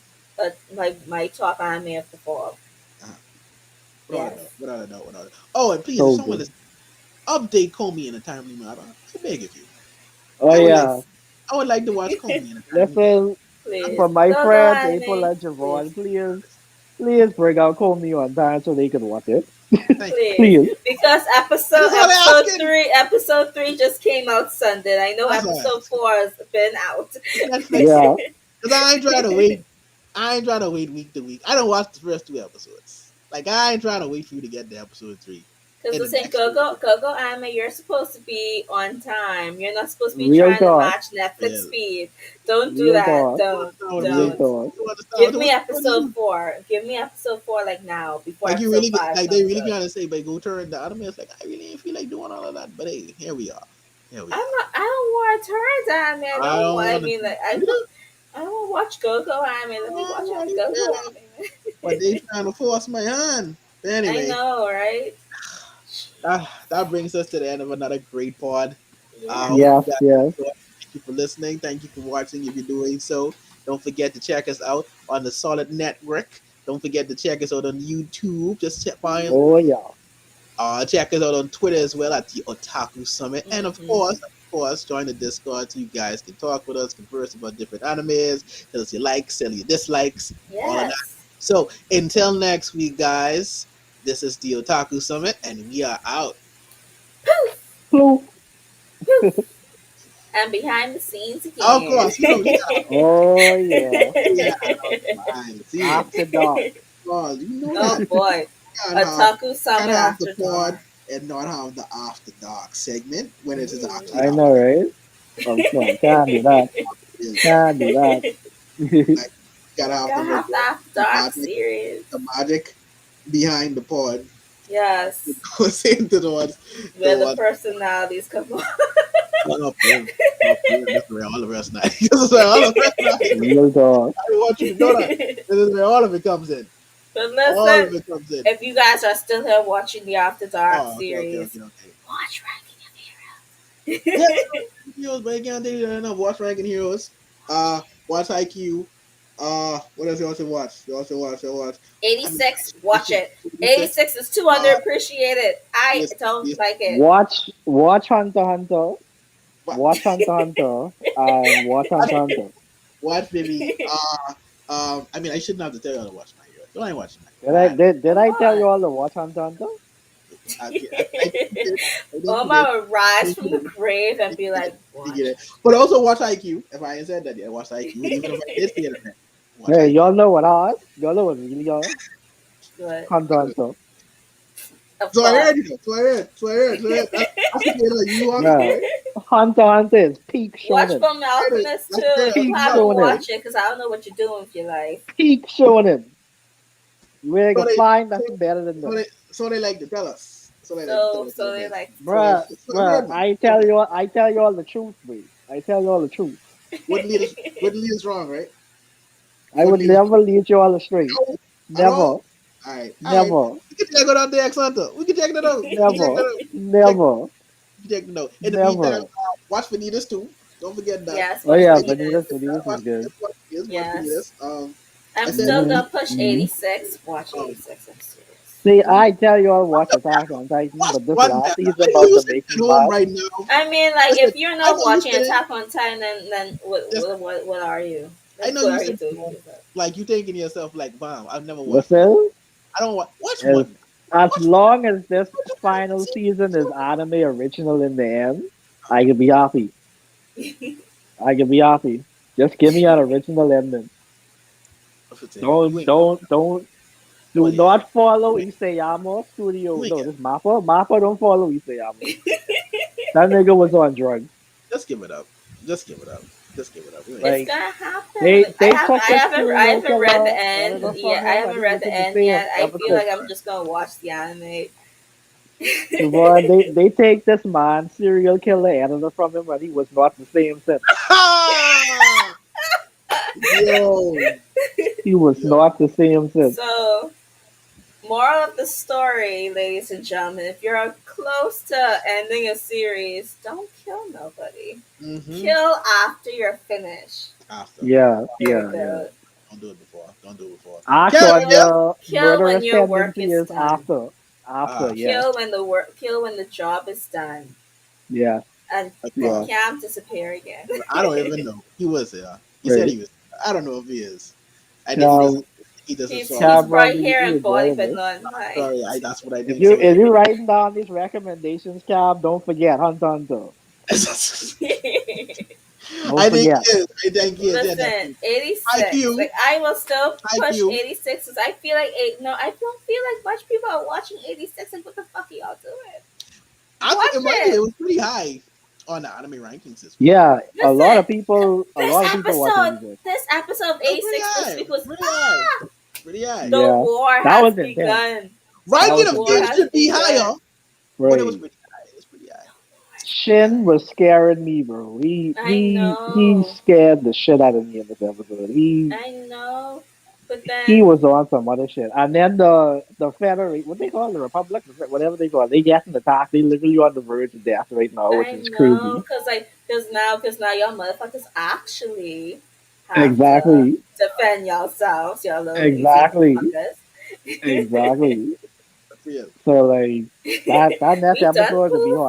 my top anime of the fall. uh-huh. Yes. Without a doubt, without a doubt. Oh, and please, if So someone good. is update Comey in a timely manner, I beg of you. Oh I would like, yeah. Please. I would like to watch Comey in a timely manner. Listen, Please. for my Go friends April anime. and Please. Javon, please bring out Call Me on time so they can watch it. Thank you. Please, Please. because That's all I'm asking. episode three just came out Sunday. I know That's all I'm episode asking. four has been out. It's Netflix. Yeah. Because I ain't trying to wait. I ain't trying to wait week to week. I don't watch the first two episodes. Like I ain't trying to wait for you to get to episode 3 Because in we're the saying next week. Go Anime, you're supposed to be on time. You're not supposed to be Real trying to talk. match Netflix Real. speed. Don't do Real that. talk. Don't. Real Don't. talk. You understand? Give So me what you episode want to do? four. Give me episode four like now before Like you episode really five like they comes really up. trying to say, but go turn the anime. It's like I really ain't feel like doing all of that. But hey, here we are. Here we are. I don't want to turn anime. I I don't don't want. I want to. mean, like You know, I don't want to watch Go Anime. Let me I watch want a to Go tell, Anime. but they trying to force my hand. But I anyway, know, right? that brings us to the end of another great pod. Yes. Hope you Yes, guys yes. enjoyed. Thank you for listening. Thank you for watching. If you're doing so, don't forget to check us out on the Solid Network. Don't forget to check us out on YouTube. Just find Oh yeah. check us out on Twitter as well at the Otaku Summit. And Mm-hmm. of course, join the Discord so you guys can talk with us, converse about different animes, tell us your likes, tell your dislikes, all of that. Yes. So until next week, guys, this is the Otaku Summit, and we are out. Poof. Flu. Poof. And behind the scenes Of again. course, you know we Oh yeah. behind the scenes. After dark. Oh, you know Oh that. boy. Can't have Otaku can't Summit have the After pod Dark. and not have the after dark segment when it is actually I Ooh. know, after. right? Of course. Can't do that. It is. Can't do that. Like, gotta have Gotta have the After the Dark magic, series. the magic behind the pod. Yes. Goes into the Where the one. personalities come on. Oh, man. Oh, man. This is where all the rest night. This is where all the rest night. Real talk. I want you to know that. This is where all of it comes in. But All listen, of it comes in. if you guys are still here watching the After Dark Oh, okay, okay, series, okay, okay. watch Yeah, Ranking of heroes, but you can't take it enough. Watch Ranking Heroes. Watch IQ. What else you also watch? You also watch. You watch. I mean, 86, watch it. 86. 86 is too Uh, underappreciated. I yes, don't yes. like it. Watch Hunter Hunter. What? Watch Hunter Hunter. And watch Hunter Hunter. Watch, baby. I mean, I shouldn't have to tell you how to watch my hero. Don't I watch my Did hero? I I, did, did Come I tell on. you all to watch Hunter Hunter? I think you did. I think you did. Oma would rise I think from you the did. grave I and think be you did. like, I think you watch did. But also watch IQ. If I ain't said that yet, watch IQ. And even if I did say it, then watch Hey, IQ. y'all know what I asked? Y'all know what really are? it. Hunter Hunter. Of So I course. heard you. So I heard. So I heard. So I heard. That's the thing that you watched, Bruh. right? Hunter Hunter is peak Watch shonen. Full I heard it. Alchemist too. That's the thing. If you Peak You watched. haven't shonen. watched it, because I don't know what you're doing with your life. Peak shonen. You ain't So gonna they, find so, nothing better than so this. they, so they like to tell us. So they like to tell So us so the they best. like to tell Bruh, you. So I bruh, heard them. I heard them. I tell you all the truth, boy. I tell you all the truth. Wouldn't lead us wrong, right? You I wouldn't would lead us never lead you all astray. wrong. No, at all. Never. All right, all right. Never. We can check it out the X Hunter. We can check that out. We can check that Never. out. Check, Never. we can check that out. In the meantime, Never. watch Vanitas too. Don't forget that. Yes, Oh watch yeah, Vanitas, Vanitas, Vanitas. Vanitas is watch good. Vanitas, watch Vanitas, watch Yes. Vanitas. I I'm said, still hmm gonna push hmm 86. Watch um, 86. I'm serious. See, I tell you all watch Attack on Titan, watch but this one last time. season I know about you to sitting make me at home mad. right now. I mean, like, Listen, if you're I not know you watching sitting. Attack on Titan, then what are you? I Like, know what you are you sitting doing at with home. yourself? Like you thinking to yourself, like, "Wow, I've never watched one. Listen, I don't watch as one. as Watch long as this watch one. final season is anime original in the end, I can be happy. I can be happy. Just give me an original ending. That's what I'm You Don't ain't. don't don't do Well, yeah, not follow you ain't. Isayama You Studio. ain't No, get. this Mappa. Mappa don't follow Isayama. That nigga was on drugs. Just give it up. Just give it up. Just give it up. You ain't It's get. Like gonna happen. they Like, they took the I serial haven't read the killer end editor yet. from I him and haven't he read the making the end same yet. I feel episode. like I'm just gonna watch the anime. Siobhan, they take this man, serial killer editor from him and he was not the same since. Ah! Yo, He was yo. not the same since. So, moral of the story, ladies and gentlemen, if you're close to ending a series, don't kill nobody. Mm-hmm. Kill after you're finished. After. Yeah, There you yeah, yeah. go. Don't do it before. Don't do it before. Act Can't on Kill kill. your kill when murderous your work tendency is is done. after. After, Ah, yes. Kill when the job is done. Yeah, And that's yeah. wrong. can't disappear again. I don't even know. He was there. He said Right. he was. I don't know if he is. I didn't realize Cam, he doesn't he's saw me. he's Cameron, bright you, hair you and body, enjoying but this? not mine. Sorry, that's what I did. So If you writing down these recommendations, Cam, don't forget Hunter Hunter. Don't I think forget. he is. I think he is. Yeah, Listen, definitely. 86. IQ. Like, I will still push IQ. 86 because I feel like eight. No, I don't feel like much people are watching 86. Like, what the fuck are y'all doing? I think Watch it might be. It it. was pretty high on the anime rankings this week. Yeah, Listen, a lot of people watch 86. this episode of It was pretty 86 this high. week was Pretty high. Pretty high. the Yeah, war that has was intense. begun. That The Ranking was of war games intense. has should be higher, begun. but it was Right. pretty high. It was pretty high. Pretty high. Shin was scaring me, bro. He I he he know. scared the shit out of me in this episode. He I know. But he then was on some other shit. And then the Federate, what they call it, the Republic, whatever they call it, they getting attacked. They literally on the verge of death right now, which I is know, crazy. cause now y'all motherfuckers actually have to Exactly, defend yourselves, y'all little lazy exactly, motherfuckers. exactly. For real. So like that next We done episode to be proved hot.